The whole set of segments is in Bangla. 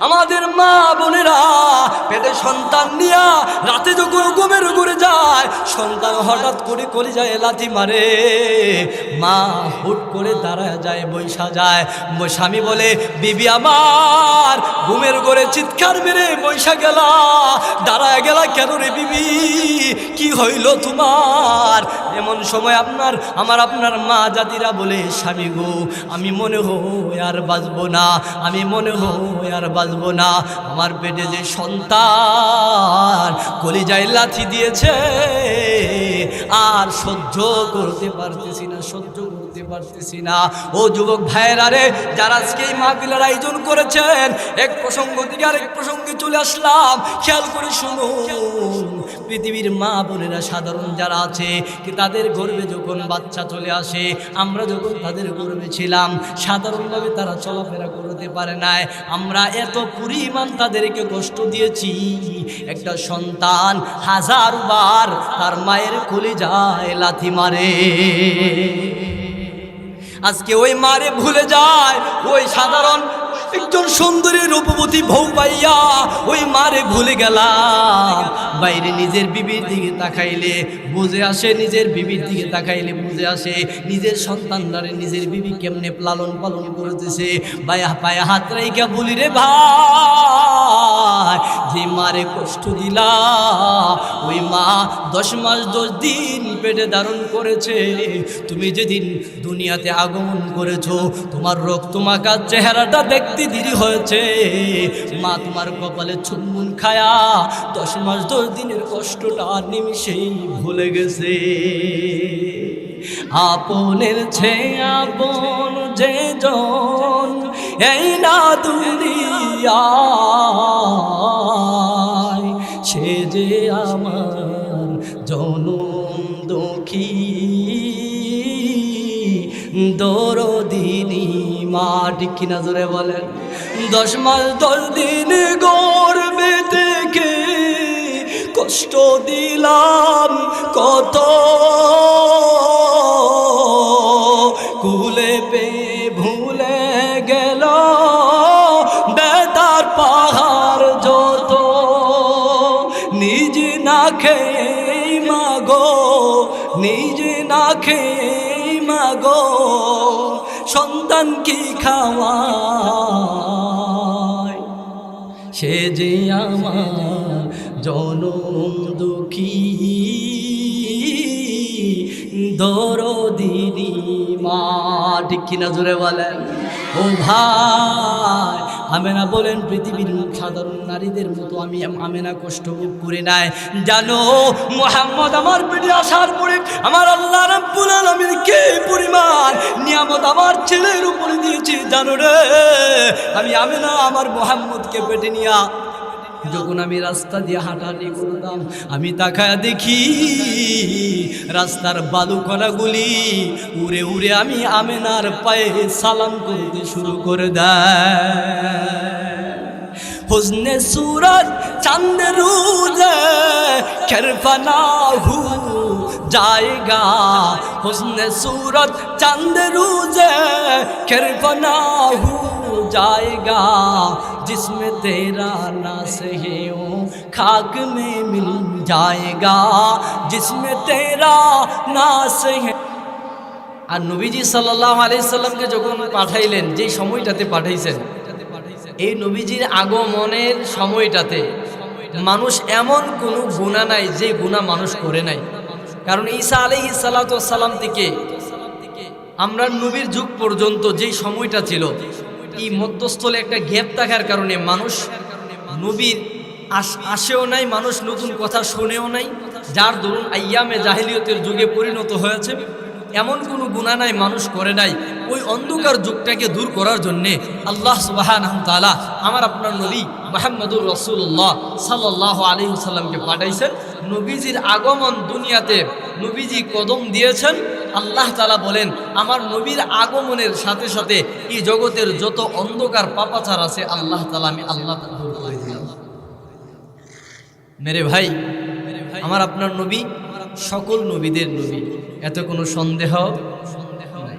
আমাদের মা বোনেরা পেটে সন্তান নিয়া রাতে যখন ঘুমের ঘুরে যায়, সন্তান হঠাৎ করে কলিজায় লাথি মারে, মা হুট করে দাঁড়ায় যায়, বৈশা যায়। স্বামী বলে, বিবি আমার ঘুমের ঘরে চিৎকার মেরে বৈশা গেলা, দাঁড়ায় গেলা কেন রে বিবি, কি হইল তোমার? এমন সময় আপনার মা জাতিরা বলে, স্বামী গো, আমি মনে হয় আর বাঁচবো না, আমি মনে হয় আর বাঁচবো না, আমার পেটে যে সন্তান কলিজায় লাথি দিয়েছে, আর সহ্য করতে পারতেছি না, সহ্য করতে পারতেছি না। ও যুবক ভাইয়েরা রে, যারা আজকে এই মাহফিলের আয়োজন করেছেন, এক প্রসঙ্গ থেকে আরেক প্রসঙ্গে চলে আসলাম, খেয়াল করে শুনুন। পৃথিবীর মা বোনেরা সাধারণ যারা আছে, কি তাদের গর্ভে যখন বাচ্চা চলে আসে, আমরা যখন তাদের গর্ভে ছিলাম, সাধারণভাবে তারা চলাফেরা করতে পারে নাই, আমরা এত পরিমাণ তাদেরকে কষ্ট দিয়েছি। একটা সন্তান 1000 বার তার মায়ের কলিজায় লাথি মারে। আজকে ওই মারে ভুলে যায়, ওই সাধারণ একজন সুন্দরী রূপবতী বউ পাইয়া ওই মারে ভুলে গেলাম। বাইরে নিজের বিবির দিকে তাকাইলে বুঝে আসে, নিজের বিবির দিকে তাকাইলে বুঝে আসে নিজের সন্তানরা নিজের বিবি কেমনে লালন পালন করতেছে। ভাইয়া পায়ে হাত রাইকা বলি রে ভাই, যে মারে কষ্ট দিলা, ওই মা 10 মাস 10 দিন পেটে ধারণ করেছে। তুমি যেদিন দুনিয়াতে আগমন করেছো, তোমার রক্তমাখা চেহারাটা দেখতে দেরি হয়েছে, মা তোমার কপালে চুম্বন খায়া 10 মাস 10 দিনের কষ্টটা নিমিষেই ভুলে গেছে। আপনের চেয়ে আপন যে জন এই না দুনিয়ায়, সে যে আমার জনম দুঃখী দরদিনী মা। ঠিক কিনা জোরে বলেন? 10 মাস 10 দিন গর্ভে থেকে কষ্ট দিলাম কত, কুলে পে ভুলে গেল বেতার পাহাড় যত, নিজ না খেয়ে মাগো, নিজ না খেয়ে মাগো, সন্তান কি খাওয়ায়, সে যে আমার জনম দুঃখী দরদিনী মা। ঠিক কিনা জোরে বলেন? ও ভাই, আমেনা বলেন, পৃথিবীর সাধারণ নারীদের মতো আমি আমেনা কষ্ট ভোগ করি নাই। জানো মুহাম্মদ আমার পেটে আসার পরে আমার আল্লাহ রাব্বুল আলামিন কি পরিমাণ নিয়ামত আমার ছেলের উপরে দিয়েছে জানো রে। আমি আমেনা আমার মুহাম্মদকে পেটে নিয়া যখন আমি রাস্তা দিয়ে হাঁটাহাঁটি করতাম, আমি তাকায় দেখি রাস্তার বালুকণাগুলি উড়ে উড়ে আমি আমেনার পায়ে সালাম করতে শুরু করে দেয়। হুসনে সুরত চাঁদ রোজে কেরফানা হু जाएगा, हुस्न सूरत चंद रोज़े किरफना हो जाएगा, जिसमें तेरा नास है वो खाक में मिल जाएगा, जिसमें तेरा नास है। আর নবীজি সাল্লাল্লাহু আলাইহি সাল্লামকে যখন পাঠাইলেন, যে সময়টাতে পাঠাইছেন, এই নবীজির আগমনের সময়টাতে মানুষ এমন কোনো গুনাহ নাই যে গুনাহ মানুষ করে নাই। কারণ ঈসা আলাইহিস সালাতু ওয়াস সালাম থেকে আমরা নবীর যুগ পর্যন্ত যে সময়টা ছিল, এই মধ্যস্থলে একটা গ্যাপ থাকার কারণে মানুষ নবীর আসেও নাই, মানুষ নতুন কথা শুনেও নাই, যার দরুন আইয়ামে জাহিলিয়তের যুগে পরিণত হয়েছে। এমন কোনো গুনাহ নাই মানুষ করে নাই। ওই অন্ধকার যুগটাকে দূর করার জন্যে আল্লাহ সুবহানাহু ওয়া তাআলা আমার আপনার নবী মুহাম্মদুর রাসূলুল্লাহ সাল্লাল্লাহু আলাইহি ওয়াসাল্লামকে পাঠাইছেন। নবীজির আগমন দুনিয়াতে নবীজি কদম দিয়েছেন। আল্লাহ তাআলা বলেন, আমার নবীর আগমনের সাথে সাথে এই জগতের যত অন্ধকার পাপাচার আছে আল্লাহ তাআলা আমি আল্লাহ দূর করে দিলাম। মেরে ভাই, আমার আপনার নবী সকল নবীদের নবী, এত কোনো সন্দেহ নাই।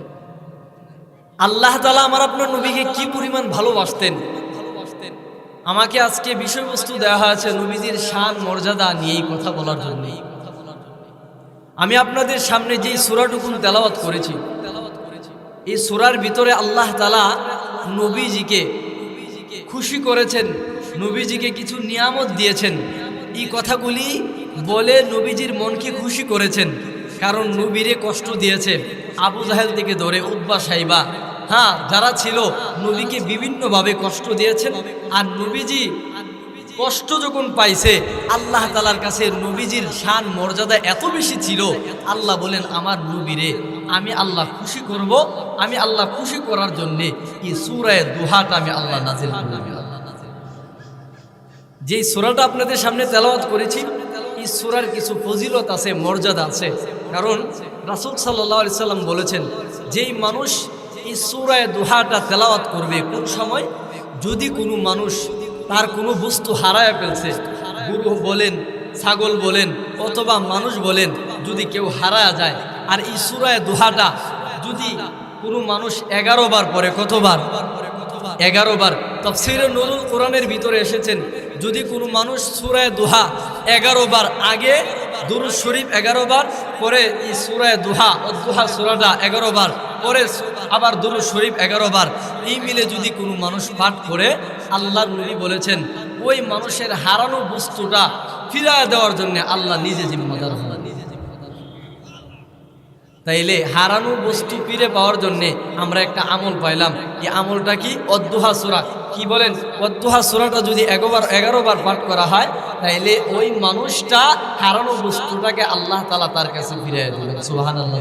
আল্লাহ তাআলা আমার আপনার নবীকে কি পরিমাণ ভালোবাসতেন, আমাকে আজকে বিষয়বস্তু দেওয়া হয়েছে নবীজির শান মর্যাদা নিয়েই কথা বলার জন্য। আমি আপনাদের সামনে যেই সূরাটুকুন তেলাওয়াত করেছি, এই সূরার ভিতরে আল্লাহ তাআলা নবীজিকে খুশি করেছেন, নবীজিকে কিছু নিয়ামত দিয়েছেন। এই কথাগুলি বলে নবীজির মনকে খুশি করেছেন। কারণ নবীরে কষ্ট দিয়েছে আবু জাহেল থেকে ধরে উতবা সাইবা, হ্যাঁ যারা ছিল নবীকে বিভিন্নভাবে কষ্ট দিয়েছেন। আর নবীজি কষ্ট যখন পাইছে আল্লাহ তাআলার কাছে নবীজির শান মর্যাদা এত বেশি ছিল, আল্লাহ বলেন আমার নবীরে আমি আল্লাহ খুশি করব। আমি আল্লাহ খুশি করার জন্যে এই সূরা দুহাটা আমি আল্লাহ নাজিল করলাম। যেই সূরাটা আপনাদের সামনে তেলাওয়াত করেছি, এই সূরার কিছু ফজিলত আছে, মর্যাদা আছে। কারণ রাসূল সাল্লাল্লাহু আলাইহি সাল্লাম বলেছেন, যেই মানুষ এই সূরা দুহাটা তেলাওয়াত করবে, কোন সময় যদি কোনো মানুষ তার কোনো বস্তু হারায় ফেলছে, গরু বলেন, ছাগল বলেন অথবা মানুষ বলেন, যদি কেউ হারায় যায়, আর এই সূরা দুহাটা যদি কোনো মানুষ 11 বার পড়ে, কতবার? 11 বার। তাফসীরে নুরুল কোরআনের ভিতরে এসেছেন, যদি কোনো মানুষ সূরা দুহা 11 বার আগে দুরূদ শরীফ 11 বার পরে, এই সূরা দুহা অদ্দুহা সূরাটা 11 বার পরে, আবার দুরূদ শরীফ 11 বার, এই মিলে যদি কোনো মানুষ পাঠ করে, আল্লাহর নবী বলেছেন ওই মানুষের হারানো বস্তুটা ফিরিয়ে দেওয়ার জন্য আল্লাহ নিজে জিম্মাদার হন। তাইলে হারানো বস্তু ফিরে পাওয়ার জন্যে আমরা একটা আমল পাইলাম। এই আমলটা কি? অদ্দুহা সূরা। কি বলেন? অদ্দুহা সূরাটা যদি 11 বার পাঠ করা হয়, তাইলে ওই মানুষটা হারানো বস্তুটাকে আল্লাহ তাআলা তার কাছে ফিরিয়ে দিবেন। সুবহানাল্লাহ।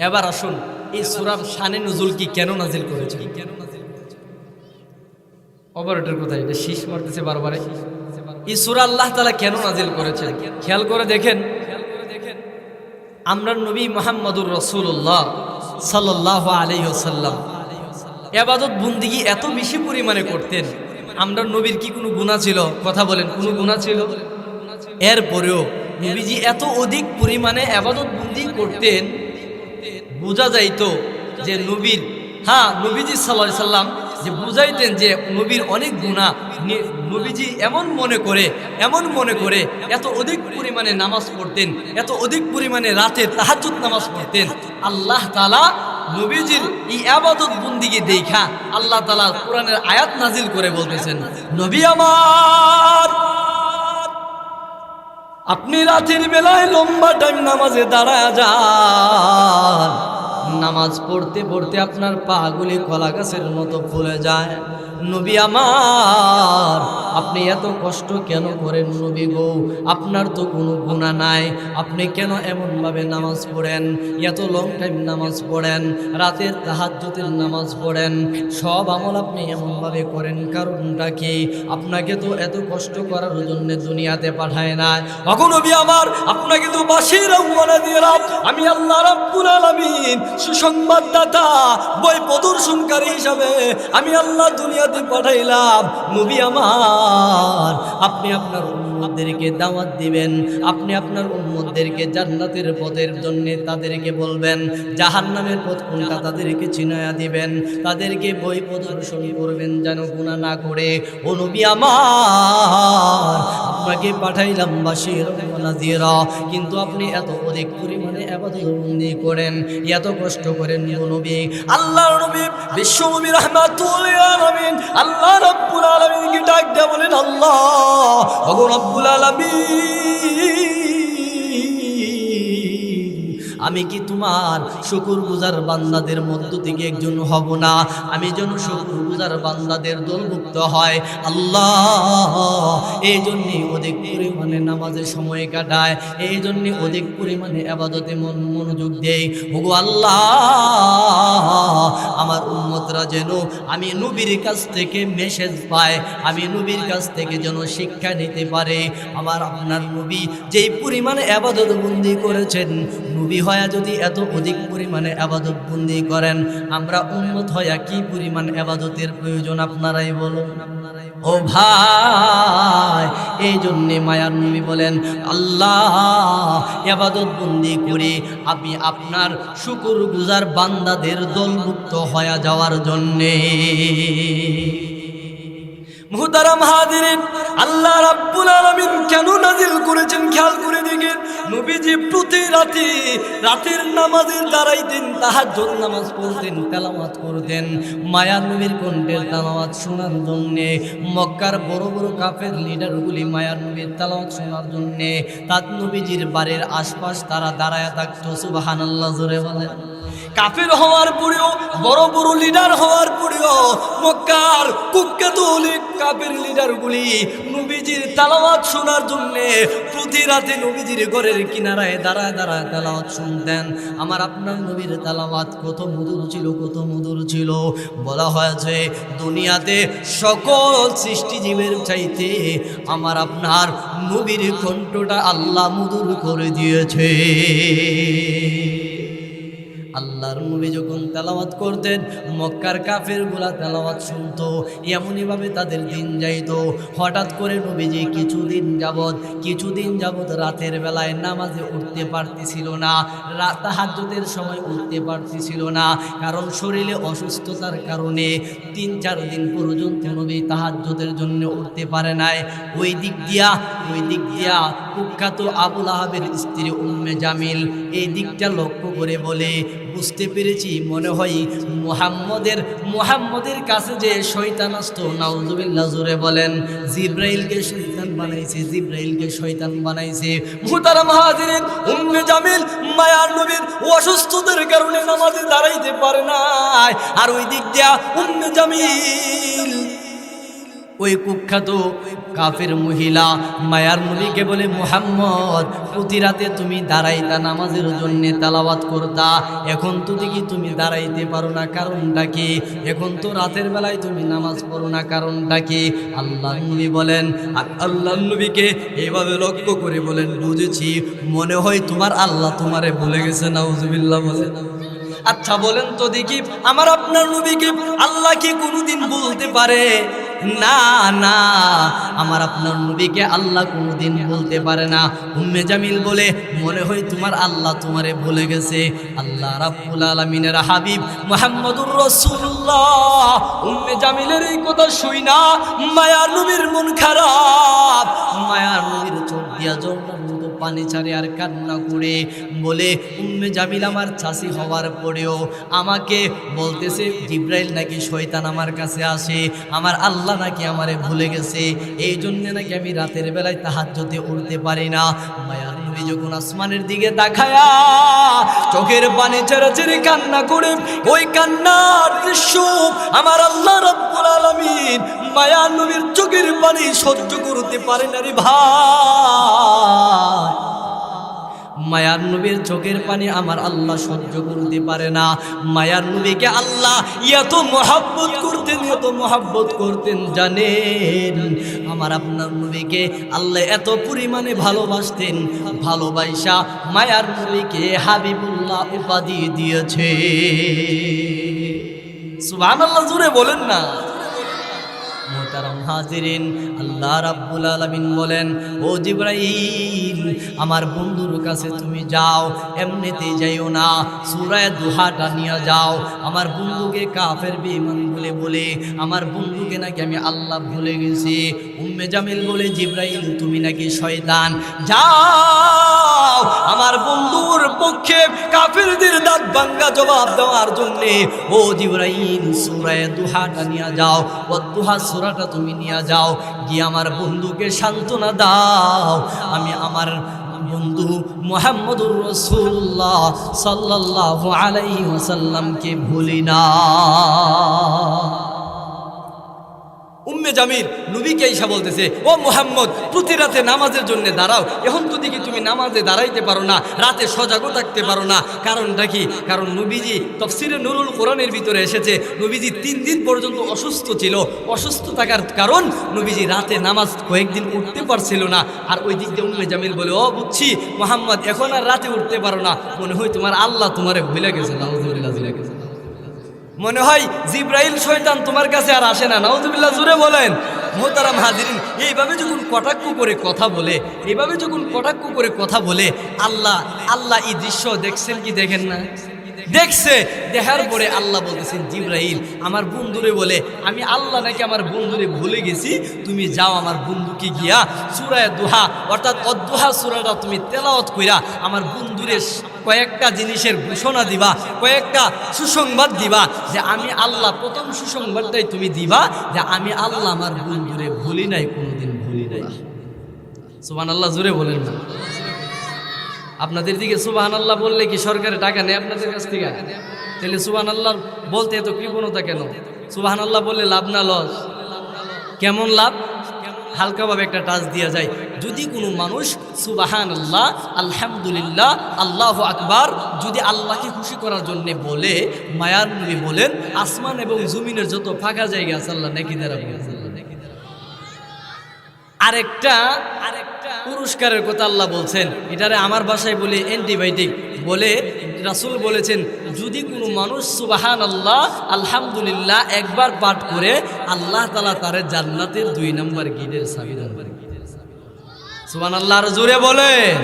এবার আসুন, এই সূরার শানে নুজুল কি, কেন নাজিল করেছে? অপারেটর কোথায়? এটা শীষ মারতেছে বারবারে। এই সূরা আল্লাহ তাআলা কেন নাজিল করেছেন খেয়াল করে দেখেন। আমরা নবী মুহাম্মদুর রাসূলুল্লাহ সাল্লাল্লাহু আলাইহি ওয়াসাল্লাম ইবাদত বন্দেগী এত বেশি পরিমাণে করতেন। আমরা নবীর কি কোনো গুনাহ ছিল? কথা বলেন, কোনো গুনাহ ছিল? এরপরেও নবীজি এত অধিক পরিমাণে ইবাদত বন্দেগী করতেন, বোঝা যাইতো যে নবীর, নবীজি সাল্লাল্লাহু আলাইহি সাল্লাম যে বুঝাইতেন যে নবীর অনেক গুনাহ। নবীজি এমন মনে করে এত অধিক পরিমাণে নামাজ পড়তেন, এত অধিক পরিমাণে রাতে তাহাজ্জুদ নামাজ পড়তেন। আল্লাহ তাআলা নবীজির এই ইবাদত বন্দেগী দেখা আল্লাহ তাআলা কোরআনের আয়াত নাজিল করে বলতেছেন, নবী আমার, আপনি রাতের বেলায় লম্বা টাইম নামাজে দাঁড়ায় যান, নামাজ পড়তে পড়তে আপনার পাগুলি কলা গাছের মতো ফুলে যায়। নবী আমার, আপনি এত কষ্ট কেন করেন নবী গো? আপনার তো কোনো গুনাহ নাই, আপনি কেন এমনভাবে নামাজ পড়েন? এত লং টাইম নামাজ পড়েন, রাতের তাহাজ্জুদের নামাজ পড়েন, সব আমল আপনি এমনভাবে করেন, কারণটা কি? আপনাকে তো এত কষ্ট করার জন্য দুনিয়াতে পাঠায় না। ওগো নবী আমার, আপনাকে তো বাশীরা ওয়া নাযীরা, আমি আল্লাহ রাব্বুল আলামিন সুসংবাদদাতা, বই প্রদর্শনকারী হিসাবে আমি আল্লাহ দুনিয়াতে পাঠাইলাম। নবী আমার, আপনি আপনার উম্মতদেরকে দাওয়াত দিবেন, আপনি আপনার উম্মতদেরকে জান্নাতের পথের জন্য তাদেরকে বলবেন, জাহান্নামের পথ কোনটা তাদেরকে চিনায়া দিবেন, তাদেরকে বই প্রদর্শন করবেন যেন গুনাহ না করে। ও নবী আমার, আপনাকে পাঠাইলাম বাশীর ওয়া নাযীরা, কিন্তু আপনি এত অধিক পরিমাণে ইবাদত বন্দেগী করেন, এত কষ্ট করেন। নবী, আল্লাহর নবী, বিশ্ব নবী রাহমাতুল আলামিন, আল্লাহ রাব্বুল আলামিনকে ডাক দেয়া বলেন, আল্লাহ, ওগো রাব্বুল আলামিন, আমি কি তোমার শুকরগুজার বান্দাদের মধ্য থেকে একজন হব না? আমি যেন শুকরগুজার বান্দাদের দলভুক্ত হয়। আল্লাহ, এই জন্যে অধিক পরিমাণে নামাজে সময় কাটায়, এই জন্যে অধিক পরিমাণে ইবাদতে মনোযোগ দেয়। ওগো আল্লাহ, আমার উম্মতরা যেন আমি নবীর কাছ থেকে মেসেজ পায়, আমি নবীর কাছ থেকে যেন শিক্ষা নিতে পারে। আমার আপনার নবী যেই পরিমাণে ইবাদত বন্দেগী করেছেন, নবী হয়া যদি এত অধিক পরিমাণে ইবাদত বন্দেগী করেন, আমরা উম্মত হয়া কি পরিমাণ ইবাদতের প্রয়োজন আপনারাই বলুন। ও ভাই, এই জন্যে মায়ার নবী বলেন, আল্লাহ, ইবাদত বন্দেগী করে আমি আপনার শুকরগুজার বান্দাদের দলভুক্ত হয়ে যাওয়ার জন্যে। মুহতারাম হাজিরিন, আল্লাহ রাব্বুল আলামিন কেন নাজিল করেছেন খেয়াল করে দেখেন। নবীজি প্রতি রাতের নামাজের দাঁড়াইতেন, তাহাজ্জুদ নামাজ পড়তেন, তেলাওয়াত করতেন। মায়ার নবীর কণ্ঠের তেলাওয়াত শোনার জন্যে মক্কার বড় বড় কাফের লিডারগুলি মায়ার নবীর তেলাওয়াত শোনার জন্যে তার নবীজির বাড়ির আশপাশ তারা দাঁড়ায় থাকতো। সুবহানাল্লাহ, জোরে বলেন। কাফের হওয়ার পরেও, বড় বড় লিডার হওয়ার পরেও মক্কার কুখ্যাত কাফের লিডারগুলি নবীজির তেলাওয়াত শোনার জন্যে প্রতি রাতে নবীজির ঘরের কিনারায় দাঁড়ায় দাঁড়ায় তেলাওয়াত শুনতেন। আমার আপনার নবীর তেলাওয়াত কত মধুর ছিল, কত মধুর ছিল। বলা হয়েছে দুনিয়াতে সকল সৃষ্টিজীবের চাইতে আমার আপনার নবীর কণ্ঠটা আল্লাহ মধুর করে দিয়েছে। আল্লাহর নবী যখন তেলাওয়াত করতেন মক্কার কাফেরগুলা তেলাওয়াত শুনতো, এমনইভাবে তাদের দিন যাইতো। হঠাৎ করে নবীজি কিছুদিন যাবত রাতের বেলায় নামাজে উঠতে পারতেছিল না, তাহাজ্জুদের সময় উঠতে পারতেছিল না, কারণ শরীরে অসুস্থতার কারণে 3-4 দিন পর্যন্ত নবী তাহাজ্জুদের জন্য উঠতে পারে নাই। ওই দিক দিয়া কুখ্যাত আবু লাহাবের স্ত্রী উম্মে জামিল এই দিকটা লক্ষ্য করে বলে, বুঝতে পেরেছি মনে হয় মুহাম্মদের কাছে যে শয়তান আসতো, নাউজুবিল্লাহ, জোরে বলেন। জিব্রাইলকে শয়তান বানাইছে। মুহতারাম হাজিরিন, উম্মে জামিল মায়ার নবীর অসুস্থতার কারণে নামাজে দাঁড়াইতে পারে নাই। আর ওই দিক দিয়া উম্মে জামিল ওই কুখ্যাত কাফের মহিলা মায়ার নবীকে বলে, মুহাম্মদ প্রতি রাতে তুমি দাঁড়াইতা নামাজের জন্য তেলাওয়াত করতা, এখন তো দেখি তুমি দাঁড়াইতে পারো না, কারণটা কি? এখন তো রাতের বেলায় তুমি নামাজ পড়ো না, কারণটা কি? আল্লাহর নবী বলেন, আর আল্লাহর নবীকে এইভাবে লক্ষ্য করে বলেন, বুঝেছি মনে হয় তোমার আল্লাহ তোমারে ভুলে গেছে। নাউজুবিল্লাহ বলেন। আচ্ছা বলেন তো দেখি, আমার আপনার নবীকে আল্লাহ কি কোনোদিন বলতে পারে? না, আমার আপনার নবীকে আল্লাহ কোনোদিন বলতে পারে না। উম্মে জামিল বলে, মনে হয় তোমার আল্লাহ তোমারে ভুলে গেছে। আল্লাহ রাব্বুল আলামিনের হাবিব মুহাম্মদুর রাসূলুল্লাহ উম্মে জামিলের এই কথা শুইনা মায়ার নবীর মন খারাপ, মায়ার নবীর চোখ দিয়া ঝর্ণার মতো পানি ছাড়ে আর কান্না করে বলে, উম্মে জামিল আমার চাচি হওয়ার পরেও আমাকে বলতেছে জিব্রাইল নাকি শয়তান আমার কাছে আসে, আমার আল্লাহ নাকি আমারে ভুলে গেছে, এই জন্য নাকি আমি রাতের বেলায় তাহাজ্জুদে উঠতে পারি না। মায়ার নবী যখন আসমানের দিকে তাকায়া চোখের পানি ছেড়ে ছেড়ে কান্না করে, ওই কান্নার দৃশ্য আমার আল্লাহ রাব্বুল আলামিন মায়ার নবীর চোখের পানি সহ্য করতে পারে না রে ভাই। মায়ার নবীর চোখের পানি আমার আল্লাহ সহ্য করতে পারে না। মায়ার নবীকে আল্লাহ এত মহব্বত করতেন জানেন। আমার আপনার নবীকে আল্লাহ এত পরিমাণে ভালোবাসতেন, ভালোবাসা মায়ার নবীকে হাবিবুল্লাহ উপাধি দিয়েছে। সুবহানাল্লাহ, জোরে বলেন না। মুহতারাম হাজিরিন, আল্লাহ রাব্বুল আলামিন বলেন, ও জিবরাইল আমার বন্ধুর কাছে তুমি যাও, এমনিতেই যাইও না, সূরা দুহাটা নিয়ে যাও। আমার বন্ধুকে কাফের বেঈমান বলে আমার বন্ধুকে নাকি আমি আল্লাহ ভুলে গেছি। উম্মে জামিল বলে, জিবরাইল তুমি নাকি শয়তান, যাও আমার বন্ধুর পক্ষে কাফেরদের দাঁত ভাঙ্গা জবাব দেওয়ার জন্য ও জিবরাইল সূরা দুহাটা নিয়ে যাও, ওয়াদ-দুহা সূরাটা তুমি নিয়ে যাও, গিয়ে আমার বন্ধুকে সান্ত্বনা দাও, আমি আমার বন্ধু মুহাম্মদুর রাসূলুল্লাহ সাল্লাল্লাহু আলাইহি ওয়াসাল্লামকে ভুলি না। উম্মে জামিল নবীকে এসে বলতেছে, ও মুহাম্মদ প্রতি রাতে নামাজের জন্য দাঁড়াও, এখন তো দেখি তুমি নামাজে দাঁড়াইতে পারো না, রাতে সজাগও থাকতে পারো না, কারণটা কি? কারণ নবীজি তাফসীরে নুরুল কোরআনের ভিতরে এসেছে নবীজি 3 দিন পর্যন্ত অসুস্থ ছিল। অসুস্থ থাকার কারণ নবীজি রাতে নামাজ কয়েকদিন উঠতে পারছিল না। আর ওই দিক দিয়ে উম্মে জামিল বলে, ও বুঝছি মুহাম্মদ এখন আর রাতে উঠতে পারো না, মনে হয় তোমার আল্লাহ তোমারে ভুলে গেছে। নাউজুবিল্লাহ, মনে হয় জিব্রাইল শয়তান তোমার কাছে আর আসে না। নাউজুবিল্লাহ, জোরে বলেন। মুহতারাম হাজিরিন, এইভাবে যখন কটাক্ষ করে কথা বলে আল্লাহ এই দৃশ্য দেখছেন কি দেখেন না? দেখছে, দেখার পরে আল্লাহ বলতেছেন জিবরাইল আমার বন্ধুরে বলে আমি আল্লাহ নাকি আমার বন্ধুরে ভুলে গেছি, তুমি যাও আমার বন্ধুকে গিয়া সূরা দুহা অর্থাৎ অদ্দুহা সূরাটা তুমি তেলাওয়াত কইরা আমার বন্ধুরে কয়েকটা জিনিসের ঘোষণা দিবা, কয়েকটা সুসংবাদ দিবা যে আমি আল্লাহ, প্রথম সুসংবাদটাই তুমি দিবা যে আমি আল্লাহ আমার বন্ধুরে ভুলি নাই, কোনোদিন ভুলি নাই। সুবহানাল্লাহ, জোরে বলেন না। আপনাদের দিকে সুবহানাল্লাহ বললে কি সরকারে টাকা নেয় আপনাদের কাছ থেকে? তাহলে সুবহানাল্লাহ বলতে এত কৃপণতা কেন? সুবহানাল্লাহ বললে লাভ না লস? কেমন লাভ? হালকাভাবে একটা টাচ দেওয়া যায়। যদি কোনো মানুষ সুবহানাল্লাহ, আলহামদুলিল্লাহ, আল্লাহু আকবার যদি আল্লাহকে খুশি করার জন্য বলে, মায়ার নবী বলেন আসমান এবং জমিনের যত ফাঁকা জায়গা আছে আল্লাহ নেকি দ্বারা বলেন। আরেকটা পুরস্কারের কথা আল্লাহ বলছেন, এটারে আমার ভাষায় বলে অ্যান্টিবায়োটিক বলে। রাসূল বলেছেন যদি কোনো মানুষ সুবহানাল্লাহ, আলহামদুলিল্লাহ একবার পাঠ করে আল্লাহ তাআলা তার জান্নাতের 2 নম্বর গেটের চাবি দান করেন। সুবহানাল্লাহ, আর জোরে বলেন।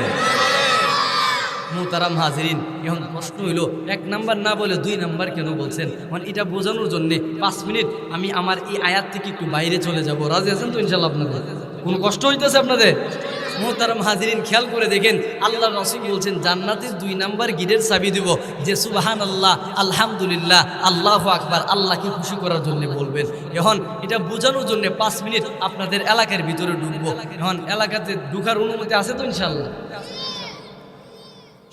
মুহতারাম হাজিরিন, এখন প্রশ্ন হইল 1 নাম্বার না বলে 2 নাম্বার কেন বলছেন? মানে এটা বোঝানোর জন্য 5 মিনিট আমি আমার এই আয়াত থেকে একটু বাইরে চলে যাব। রাজি আছেন তো ইনশাআল্লাহ? আপনাদের কোনো কষ্ট হইতেছে আপনাদের? মুহতারাম হাজিরিন, খেয়াল করে দেখেন আল্লাহ রাসূল বলছেন জান্নাতের 2 নাম্বার গেটের চাবি দিব যে সুবহানাল্লাহ, আলহামদুলিল্লাহ, আল্লাহু আকবার আল্লাহকে খুশি করার জন্য বলবেন। এখন এটা বোঝানোর জন্য 5 মিনিট আপনাদের এলাকার ভিতরে ঢুকবো। এখন এলাকাতে ঢুকার অনুমতি আছে তো ইনশাআল্লাহ?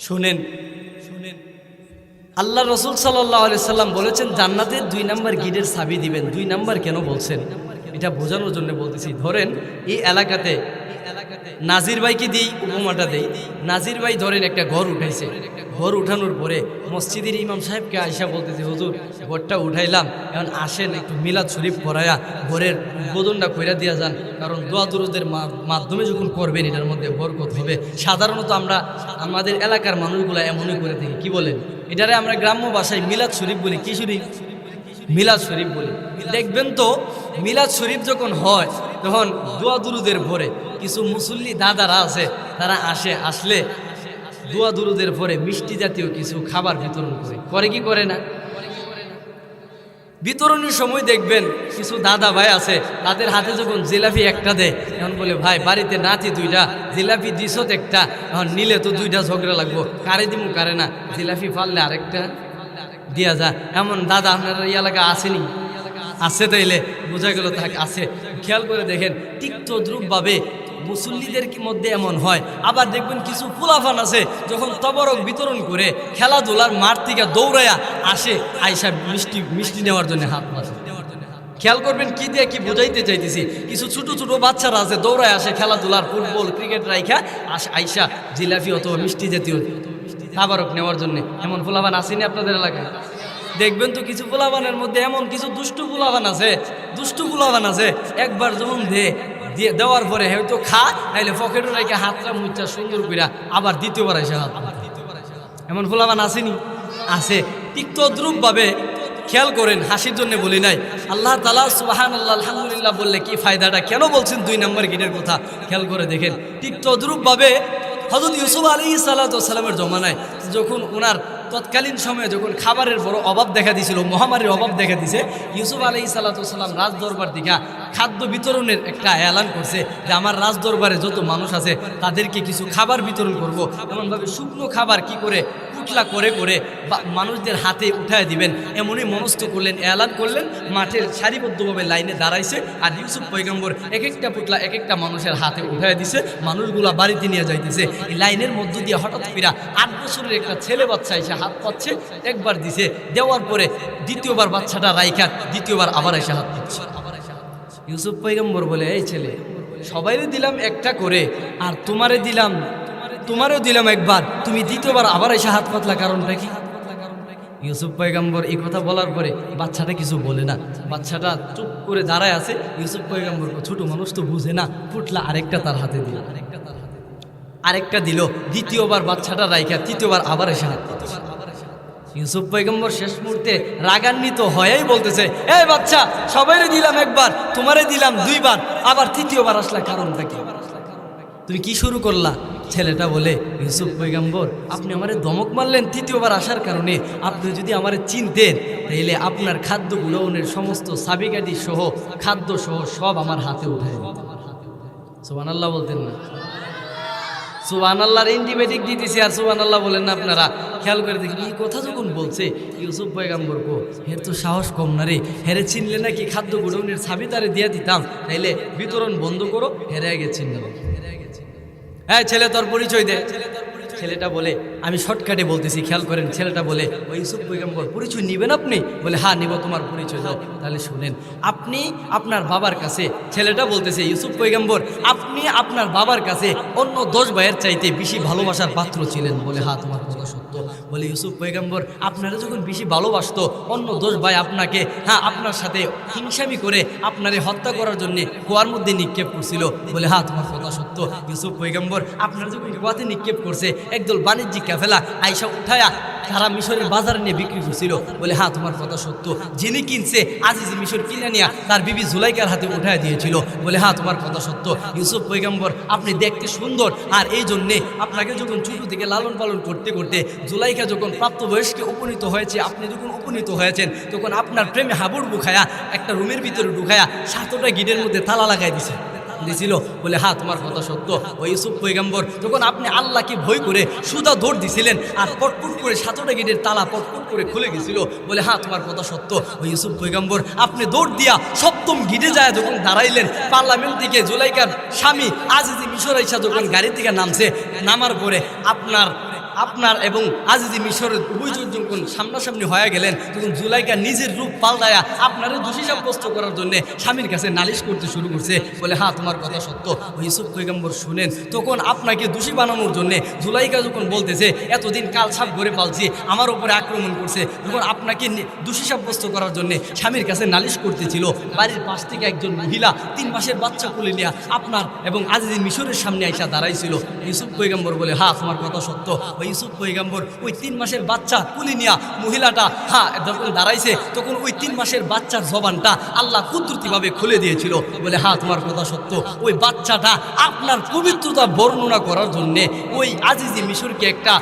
শুনেন, আল্লাহ রাসূল সাল্লাল্লাহু আলাইহি সাল্লাম বলেছেন জান্নাতের 2 নাম্বার গেটের চাবি দিবেন। 2 নাম্বার কেন বলছেন এটা বোঝানোর জন্য বলতেছি। ধরেন এই এলাকাতে নাজির ভাইকে দিই, উপমাটা দেই। নাজির ভাই ধরেন একটা ঘর উঠাইছে, ঘর উঠানোর পরে মসজিদের ইমাম সাহেবকে আয়সা বলতেছে হুজুর ঘরটা উঠাইলাম, এখন আসেন একটু মিলাদ শরীফ পড়ায়া ঘরের উদ্বোধনটা কইরা দিয়া যান, কারণ দোয়া দুরুদের মাধ্যমে যখন করবেন এটার মধ্যে বরকত হবে। সাধারণত আমরা আমাদের এলাকার মানুষগুলো এমনই করে থাকি। কি বলেন? এটারে আমরা গ্রাম্য ভাষায় মিলাদ শরীফ বলি। কি শরীফ? মিলাদ শরীফ বলি। দেখবেন তো মিলাদ শরীফ যখন হয় তখন দোয়া দুরুদের ভরে কিছু মুসল্লি দাদারা আছে, তারা আসলে দোয়া দুরুদের পরে মিষ্টি জাতীয় কিছু খাবার বিতরণ করে কি করে না? বিতরণের সময় দেখবেন কিছু দাদা ভাই আছে, তাদের হাতে যখন জিলাপি একটা দেয় এখন বলে ভাই বাড়িতে নাতি 2টা জিলাপি দিছত একটা, এখন নিলে তো 2টা ঝগড়া লাগবো, কারে দিমু কারে না, জিলাপি ফাললে আরেকটা দিয়া যা। এমন দাদা আপনার এই এলাকা আসেনি? আছে, তাইলে বোঝা গেল তাকে আছে। খেয়াল করে দেখেন ঠিক তদ্রূপভাবে মুসল্লিদের মধ্যে এমন হয়। আবার দেখবেন কিছু ফুলাফান আছে যখন তবরক বিতরণ করে খেলাধুলার মাঠ থেকে দৌড়াইয়া আসে, আয়সা মিষ্টি নেওয়ার জন্য হাত মারে। খেয়াল করবেন কি দিয়ে কি বোঝাইতে চাইতেছি। কিছু ছোট ছোট বাচ্চারা আছে দৌড়ায় আসে খেলাধুলার ফুটবল ক্রিকেট রাইখা আয়সা জিলাপি অথবা মিষ্টি জাতীয় তাবারক নেওয়ার জন্য। এমন ফুলাফান আসেনি আপনাদের এলাকায়? দেখবেন তো কিছু ফুলাফানের মধ্যে এমন কিছু দুষ্টু ফুলাফান আছে একবার যখন দেওয়ার পরে হয়তো খা নাইলে পকেটে রেখে হাতটা মুচা সুন্দর কইরা আবার দ্বিতীয়বার এসে হাত। এমন ফুলাফান আসেনি? আছে। ঠিক তদ্রূপ ভাবে খেয়াল করেন, হাসির জন্য বলি নাই, আল্লাহ তাআলা সুবহানাল্লাহ, আলহামদুলিল্লাহ বললে কি ফায়দাটা, কেন বলছেন 2 নম্বর গেটের কথা খেয়াল করে দেখেন। ঠিক তদ্রূপ ভাবে হযরত ইউসুফ আলাইহিস সালাতু ওয়াস সালামের জমানায় যখন ওনার তৎকালীন সময়ে যখন খাবারের বড় অভাব দেখা দিয়েছিল, মহামারীর অভাব দেখা দিয়েছে, ইউসুফ আলাইহিস সালাতু ওয়াস সালাম রাজদরবার থেকে খাদ্য বিতরণের একটা এলান করছে যে আমার রাজদরবারে যত মানুষ আছে তাদেরকে কিছু খাবার বিতরণ করব। এমনভাবে শুকনো খাবার কি করে পুটলা করে করে মানুষদের হাতে উঠায় দিবেন এমনই মনস্থ করলেন, এলান করলেন। মাঠের সারিবদ্ধভাবে লাইনে দাঁড়াইছে আর ইউসুফ পয়গম্বর এক একটা পুটলা এক একটা মানুষের হাতে উঠায় দিছে, মানুষগুলা বাড়িতে নিয়ে যাইতেছে। এই লাইনের মধ্য দিয়ে হঠাৎ করে 8 বছরের একটা ছেলে বাচ্চা এসে হাত পাচ্ছে, একবার দিছে, দেওয়ার পরে দ্বিতীয়বার বাচ্চাটা রাইখা দ্বিতীয়বার আবার এসে হাত পাচ্ছে। ইউসুফ পয়গম্বর বলে এই ছেলে সবাইরে দিলাম একটা করে আর তোমারও দিলাম একবার, তুমি দ্বিতীয়বার আবার এসে হাত পাতলা, কারণটা কি? ইউসুফ পয়গম্বর এই কথা বলার পরে বাচ্চাটা কিছু বলে না, বাচ্চাটা চুপ করে দাঁড়ায় আছে। ইউসুফ পয়গম্বর ছোট মানুষ তো বুঝে না, ফুটলা আরেকটা তার হাতে দিল, আরেকটা দিল, দ্বিতীয়বার বাচ্চাটা রাইখা তৃতীয়বার আবার এসে হাত পাতছে। ইউসুফ পয়গম্বর শেষ মুহূর্তে রাগান্বিত হয়েই বলতেছে এই বাচ্চা সবাইরে দিলাম একবার, তোমারে দিলাম 2বার, আবার তৃতীয়বার আসলা, কারণটা কি? তুমি কি শুরু করলা? ছেলেটা বলে, ইউসুফ পয়গম্বর, আপনি আমারে ধমক মারলেন তৃতীয়বার আসার কারণে। আপনি যদি আমারে চিনতেন তাইলে আপনার খাদ্য গ্রহণের সমস্ত চাবিকাঠি সহ খাদ্য সহ সব আমার হাতে উঠায় দিতেন। সুবহানাল্লাহ বলতেন না? সুবহানাল্লাহর অ্যান্টিবায়োটিক দিতেছি আর সুবহানাল্লাহ বলেন না আপনারা? খেয়াল করে দেখি এই কথা যখন বলছে ইউসুফ পয়গম্বর কো, হের তো সাহস কম না রে, হেরে চিনলে নাকি খাদ্য গ্রহণের চাবি তারে দিয়ে দিতাম, তাইলে বিতরণ বন্ধ করো, হেরে গেছেন না। হ্যাঁ ছেলে, তোর পরিচয় দে। ছেলেটা বলে, আমি শর্টকাটে বলতেছি, খেয়াল করেন। ছেলেটা বলে, ও ইউসুফ পয়গম্বর, পরিচয় নিবেন আপনি? বলে, হ্যাঁ নিব, তোমার পরিচয় দাও। তাহলে শুনেন, আপনি আপনার বাবার কাছে, ছেলেটা বলতেছে, ইউসুফ পয়গম্বর, আপনি আপনার বাবার কাছে অন্য 10 ভাইয়ের চাইতে বেশি ভালোবাসার পাত্র ছিলেন। বলে, হ্যাঁ তোমার কথা সত্য। বলে, ইউসুফ পয়গম্বর, আপনারা যখন বেশি ভালোবাসতো, অন্য 10 ভাই আপনাকে, হ্যাঁ আপনার সাথে হিংসামি করে আপনারে হত্যা করার জন্য কুয়ার মধ্যে নিক্ষেপ করছিল। বলে, হ্যাঁ তোমার কথা সত্য। ইউসুফ পয়গম্বর, আপনারা যখন কুয়াতে নিক্ষেপ করছে, একদল বাণিজ্যিক কাফেলা আইসা উঠায়া তারা মিশরের বাজারে নিয়ে বিক্রি করছিল। বলে, হ্যাঁ তোমার কথা সত্য। যিনি কিনছে আজিজ মিশর কিনে নিয়ে তার বিবি জুলাইকার হাতে উঠায় দিয়েছিল। বলে, হ্যাঁ তোমার কথা সত্য। ইউসুফ পয়গম্বর, আপনি দেখতে সুন্দর, আর এই জন্যে আপনাকে যখন ছোট থেকে লালন পালন করতে করতে জুলাইকা যখন প্রাপ্তবয়স্কে উপনীত হয়েছে, আপনি যখন উপনীত হয়েছেন, তখন আপনার প্রেমে হাবুড় বুখায়া একটা রুমের ভিতরে ঢুকায়া 7টা গিটের মধ্যে তালা লাগাই দিছিল। বলে, হ্যাঁ তোমার কথা সত্য। ও ইউসুফ পয়গম্বর, যখন আপনি আল্লাহকে ভয় করে সুদা দৌড় দিছিলেন আর পটপট করে 7টা গেটের তালা পটপট করে খুলে গেছিল। বলে, হ্যাঁ তোমার কথা সত্য। ও ইউসুফ পয়গম্বর, আপনি দৌড় দিয়া 7ম গিটে যায় যখন দাঁড়াইলেন, পার্লামেন্ট থেকে জুলাইকার স্বামী আজিজি মিশর আইসা যখন গাড়ি থেকে নামছে, নামার পরে আপনার এবং আজিজি মিশরের উভয়জন যখন সামনাসামনি হয়ে গেলেন, তখন জুলাইকা নিজের রূপ পাল্টায়া আপনারে দোষী সাব্যস্ত করার জন্য স্বামীর কাছে নালিশ করতে শুরু করছে। বলে, হ্যাঁ তোমার কথা সত্য। ও ইউসুফ পয়গম্বর, শুনেন, তখন আপনাকে দোষী বানানোর জন্য জুলাইকা যখন বলতেছে, এতদিন কাল সাপ ঘরে পালছি, আমার উপরে আক্রমণ করছে, তখন আপনাকে দোষী সাব্যস্ত করার জন্য স্বামীর কাছে নালিশ করতেছিল, বাড়ির পাশ থেকে একজন মহিলা 3 মাসের বাচ্চা কোলে নিয়ে আপনার এবং আজিজি মিশরের সামনে আইসা দাঁড়াইছিল। ইউসুফ পয়গম্বর বলে, হ্যাঁ তোমার কথা সত্য। ইউসুফ পয়গম্বর, ওই 3 মাসের বাচ্চা কুলি নিয়া মহিলাটা যখন দাঁড়াইছে, তখন ওই 3 মাসের বাচ্চার জবানটা আল্লাহ কুদরতিভাবে খুলে দিয়েছিল। বলে, হ্যাঁ তোমার কথা সত্য। ওই বাচ্চাটা আপনার পবিত্রতা বর্ণনা করার জন্যে ওই আজিজি মিশরকে একটা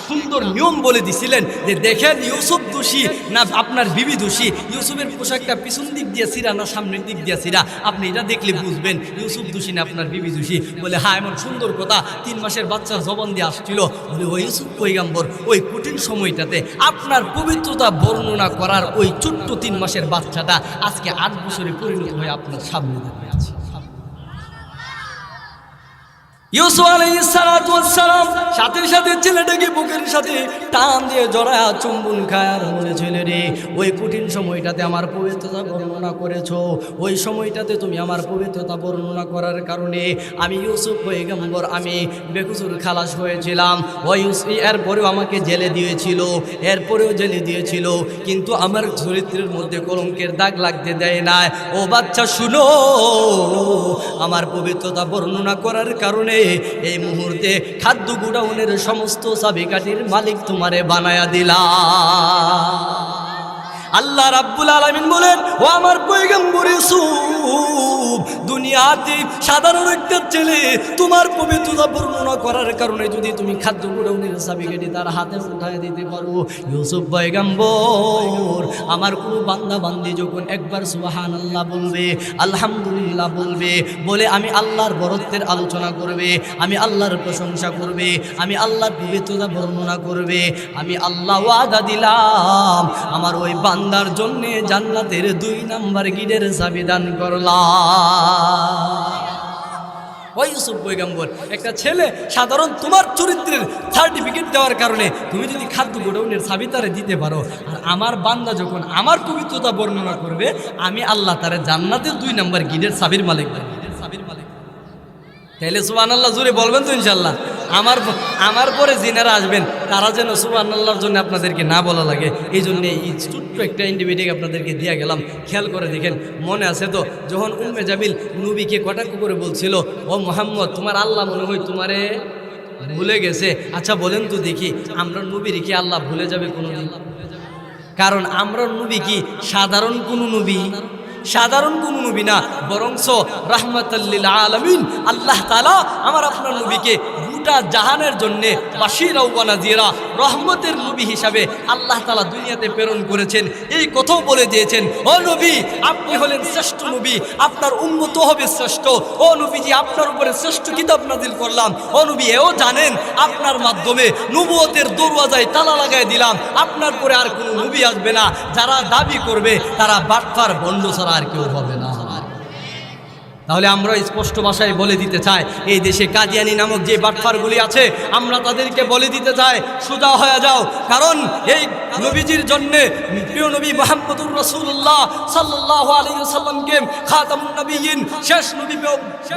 সুন্দর নিয়ম বলে দিছিলেন যে, দেখেন ইউসুফ দোষী না আপনার বিবি দোষী, ইউসুফের পোশাকটা পিছন দিক দিয়ে ছিঁড়া না সামনের দিক দিয়ে ছিঁড়া, আপনি এটা দেখলে বুঝবেন ইউসুফ দোষী না আপনার বিবি দোষী। বলে, হ্যাঁ এমন সুন্দর কথা 3 মাসের বাচ্চার জবান দিয়ে আসছিল। বলে, ওই ইউসুফ পয়গম্বর, ওই কঠিন সময়টাতে আপনার পবিত্রতা বর্ণনা করার ওই ছোট্ট 3 মাসের বাচ্চাটা আজকে 8 বছরে পরিণত হয়ে আপনার সামনে দাঁড়িয়ে আছে। ইউসুফ আলাইহিস সালাতু ওয়াস সালাম সাথে সাথে ছেলেটাকে বুকের সাথে টান দিয়ে জড়ায়া চুম্বন খায় আর বলেছিল, রে ওই কঠিন সময়টাতে আমার পবিত্রতা বর্ণনা করেছো, ওই সময়টাতে তুমি আমার পবিত্রতা বর্ণনা করার কারণে আমি ইউসুফ পয়গম্বর আমি বেকসুর খালাস হয়েছিলাম। ওই এরপরেও আমাকে জেলে দিয়েছিল, কিন্তু আমার চরিত্রের মধ্যে কলঙ্কের দাগ লাগতে দেয় না। ও বাচ্চা শুনো, আমার পবিত্রতা বর্ণনা করার কারণে এই মুহূর্তে খাদ্য গুডাউনের সমস্ত চাবিকাঠির মালিক তোমারে বানায়া দিলাম। আল্লাহ রাব্বুল আলামিন বলেন, ও আমার পয়গম্বর ইউসুফ, দুনিয়াতে সাধারণ একটা ছেলে তোমার পবিত্রতা বর্ণনা করার কারণে যদি তুমি খাদ্য গুডাউনের চাবিকাঠি তার হাতে উঠায় দিতে পারো, ইউসুফ পয়গম্বর, আমার কোনো বান্দা বান্দি যখন একবার সুবহানাল্লাহ বলবে, আলহামদুলিল্লাহ বলবে, বলে আমি আল্লাহর বরত্বের আলোচনা করবে, আমি আল্লাহর প্রশংসা করবে, আমি আল্লাহর পবিত্রতা বর্ণনা করবে, আমি আল্লাহ ওয়াদা দিলাম আমার ওই বান্দার জন্যে জান্নাতের 2 নাম্বার গিটের চাবি দান করলাম। ওই ইউসুফ পয়গম্বর, একটা ছেলে সাধারণ তোমার চরিত্রের সার্টিফিকেট দেওয়ার কারণে তুমি যদি খাদ্য গোডাউনের চাবি তারে দিতে পারো, আর আমার বান্দা যখন আমার পবিত্রতা বর্ণনা করবে, আমি আল্লাহ তারে জান্নাতের 2 নাম্বার গিটের চাবির মালিক দেব। তাহলে সুবহানাল্লাহ জোরে বলবেন তো ইনশাল্লাহ। আমার পরে যিনারা আসবেন তারা যেন সুবহানাল্লাহর জন্য আপনাদেরকে না বলা লাগে, এই জন্য এই ছোট্ট একটা ইন্ডিভিডিক আপনাদেরকে দিয়ে গেলাম। খেয়াল করে দেখেন, মনে আছে তো যখন উম্মে জামিল নবীকে কটাক্ষ করে বলছিল, ও মুহাম্মদ, তোমার আল্লাহ মনে হয় তোমারে ভুলে গেছে। আচ্ছা বলেন তো দেখি, আমরা নবীর কি আল্লাহ ভুলে যাবে কোনোদিন? কারণ আমরা নবী কি সাধারণ কোনো নবী? সাধারণ কোনো নবী না, বরংস রাহমাতাল লিল আলামিন। আল্লাহ তাআলা আমার আপনার নবীকে গোটা জাহানের জন্যে বাশীরা ওয়া নাযীরা, রহমতের নবী হিসাবে আল্লাহ তাআলা দুনিয়াতে প্রেরণ করেছেন। এই কথাও বলে দিয়েছেন, ও নবী আপনি হলেন শ্রেষ্ঠ নবী, আপনার উম্মত হবে শ্রেষ্ঠ। ও নবীজি আপনার উপরে শ্রেষ্ঠ কিতাব নাযিল করলাম। ও নবী এও জানেন আপনার মাধ্যমে নবুয়তের দরওয়াজায় তালা লাগাই দিলাম, আপনার পরে আর কোনো নবী আসবে না। যারা দাবি করবে তারা বাটপার বন্ড ছাড়া আর কেউ হবে না। তাহলে আমরা স্পষ্ট ভাষায় বলে দিতে চাই, এই দেশে কাদিয়ানি নামক যে বাটফারগুলি আছে আমরা তাদেরকে বলে দিতে চাই, সোজা হয়ে যাও। কারণ এই নবীজির জন্যে, প্রিয় নবী মুহাম্মদুর রাসূলুল্লাহ সাল্লাল্লাহু আলাইহি ওয়াসাল্লামকে খাতামুন নবিয়্যিন, শেষ নবী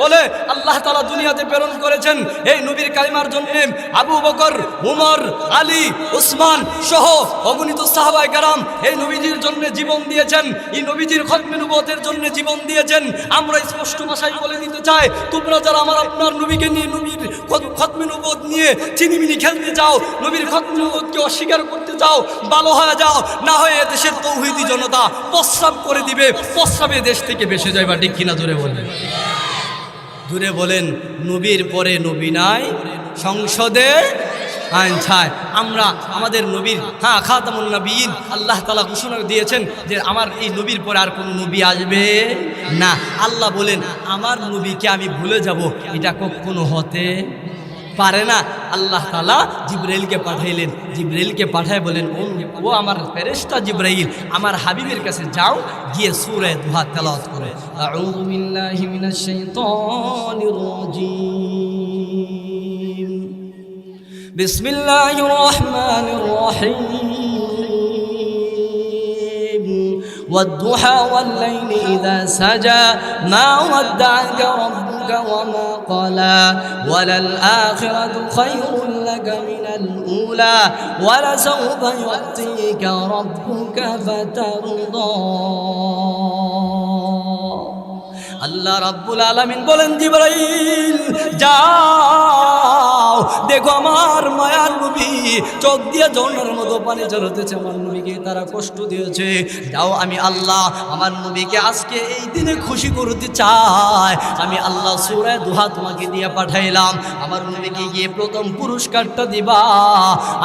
বলে আল্লাহ তাআলা দুনিয়াতে প্রেরণ করেছেন। এই নবীর কালিমার জন্যে আবু বকর, উমর, আলী, উসমান সহ অগণিত সাহাবায়ে কেরাম এই নবীজির জন্য জীবন দিয়েছেন, এই নবীজির খতমে নবুয়তের জন্য জীবন দিয়েছেন। আমরা স্পষ্ট ভাষায় বলে দিতে চাই, তোমরা যারা আমার আপনার নবীকে নিয়ে, নবীর খতমে নবুয়ত নিয়ে চিনিমিনি খেলতে চাও, নবীর খতমে নবুয়তকে অস্বীকার করতে চাও, ভালো হয়ে যাও, না হয় দেশের তৌহিদি জনতা প্রস্রাব করে দিবে, প্রস্রাবে দেশ থেকে বেসে যাবে। ঠিক কিনা? জোরে বলেন, দূরে বলেন। নবীর পরে নবী নাই, সংসদে আইন ছায়। আমরা আমাদের নবীর খাতামুন নবিয়্যিন, আল্লাহ তাআলা ঘোষণা দিয়েছেন যে আমার এই নবীর পরে আর কোনো নবী আসবে না। আল্লাহ বলেন আমার নবীকে আমি ভুলে যাব, এটা কখনো হতে পারে না। আল্লাহ তাআলা জিবরাইলকে পাঠাইলেন, জিবরাইলকে পাঠায় বলেন, ও আমার ফেরেশতা জিবরাইল, আমার হাবিবের কাছে যাও, গিয়ে সূরা দুহা তেলাওয়াত করে। আউযু বিল্লাহি মিনাশ শাইতানির রাজীম, বিসমিল্লাহির রহমানির রহিম, ওয়াদ-দুহা ওয়াল-লাইলি ইযা সাজা, মা ওয়াদ্দা'আকা রাব্বুকা ওয়া মা ক্বালা, ওয়ালাল আখিরাতু খায়রুল লাকা মিনাল উলা, ওয়ালাসাওফা ইউ'তিকা রাব্বুকা ফাতারদা। আল্লাহ রাব্বুল আলামিন বলেন, জিবরাইল যাও, দেখো আমার মায়ার নবী চোখ দিয়ে ঝর্ণার মতো পানি ঝরতেছে, আমার নবীকে তারা কষ্ট দিয়েছে। যাও, আমি আল্লাহ আমার নবীকে আজকে এই দিনে খুশি করতে চাই। আমি আল্লাহ সূরা দুহা তোমাকে দিয়ে পাঠাইলাম, আমার নবীকে গিয়ে প্রথম পুরস্কারটা দিবা।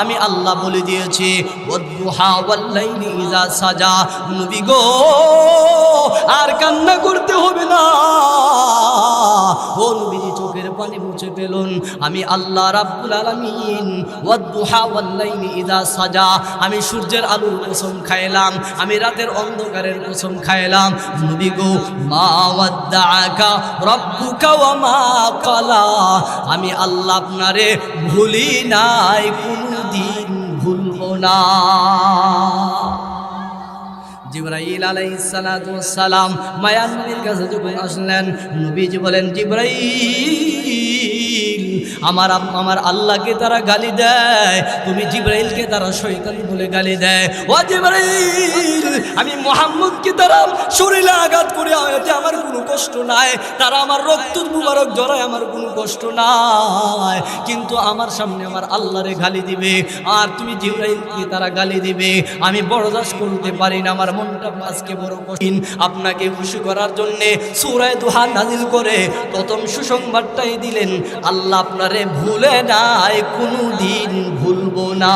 আমি আল্লাহ বলে দিয়েছি, ওয়াদ-দুহা ওয়াল-লাইলি ইযা সাজা, নবী গো আর কান্না করতে হবে না। ও নবীজি চোখের পানি মুছে ফেলুন। আমি আল্লাহ রাব্বুল আলামিন ওয়াদ-দুহা ওয়াল-লাইলি ইযা সাজা, আমি সূর্যের আলোর কসম খাইলাম, আমি রাতের অন্ধকারের কসম খাইলাম। নবী গো, মা ওয়াদ্দা'আকা রাব্বুকা ওয়া মা ক্বালা, আমি আল্লাহ আপনারে ভুলি নাই, কোনদিন ভুলবো না। জিবরাইল আলাইহিস সালাতু ওয়াস সালাম মায়ার নবীর কাছে যখন আসলেন, নবীজি বলেন, জিবরাইল আমার আল্লাহকে তারা গালি দেয়, তুমি জিবরাইলকে তারা শয়তান বলে গালি দেয়। ও জিবরাইল, আমি মুহাম্মদকে তারা শরীরে আঘাত করে আয়াতে আমার কোনো কষ্ট নাই, তারা আমার রক্ত মুবারক জড়ায়, আমার কোনো কষ্ট নাই, কিন্তু আমার সামনে আমার আল্লাহরে গালি দিবে, আর তুমি জিবরাইলকে তারা গালি দিবে, আমি বরদাস্ত করতে পারি না। আমার মনটা আজকে বড় কঠিন। আপনাকে খুশি করার জন্যে সূরা দুহা নাজিল করে প্রথম সুসংবাদটাই দিলেন, আল্লাহ আপনারে ভুলে নাই, কোনদিন ভুলবো না।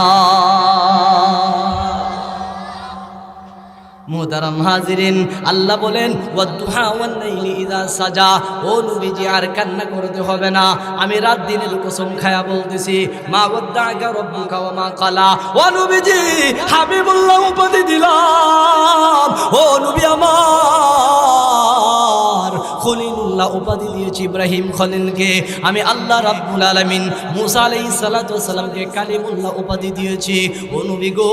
মুহতারাম হাজিরিন, আল্লাহ বলেন, ওয়াদ-দুহা ওয়াল-লাইলি ইযা সাজা, ও নবীজি আর কান্না করতে হবে না, আমি রাত দিনের কসম খায়া বলতেছি, মা ওয়াদ্দা'আকা রাব্বুকা ওয়া মা ক্বালা। ও নবীজি হাবিবুল্লাহ উপাধি দিলাম, ও নবী আমার খলিলুল্লাহ উপাধি দিয়েছি ইব্রাহিম খলিলকে, আমি আল্লাহ রাব্বুল আলামিন মুসা আলাইহিস সালাতু ওয়াস সালামকে কালিমুল্লাহ উপাধি দিয়েছি। ও নবী গো,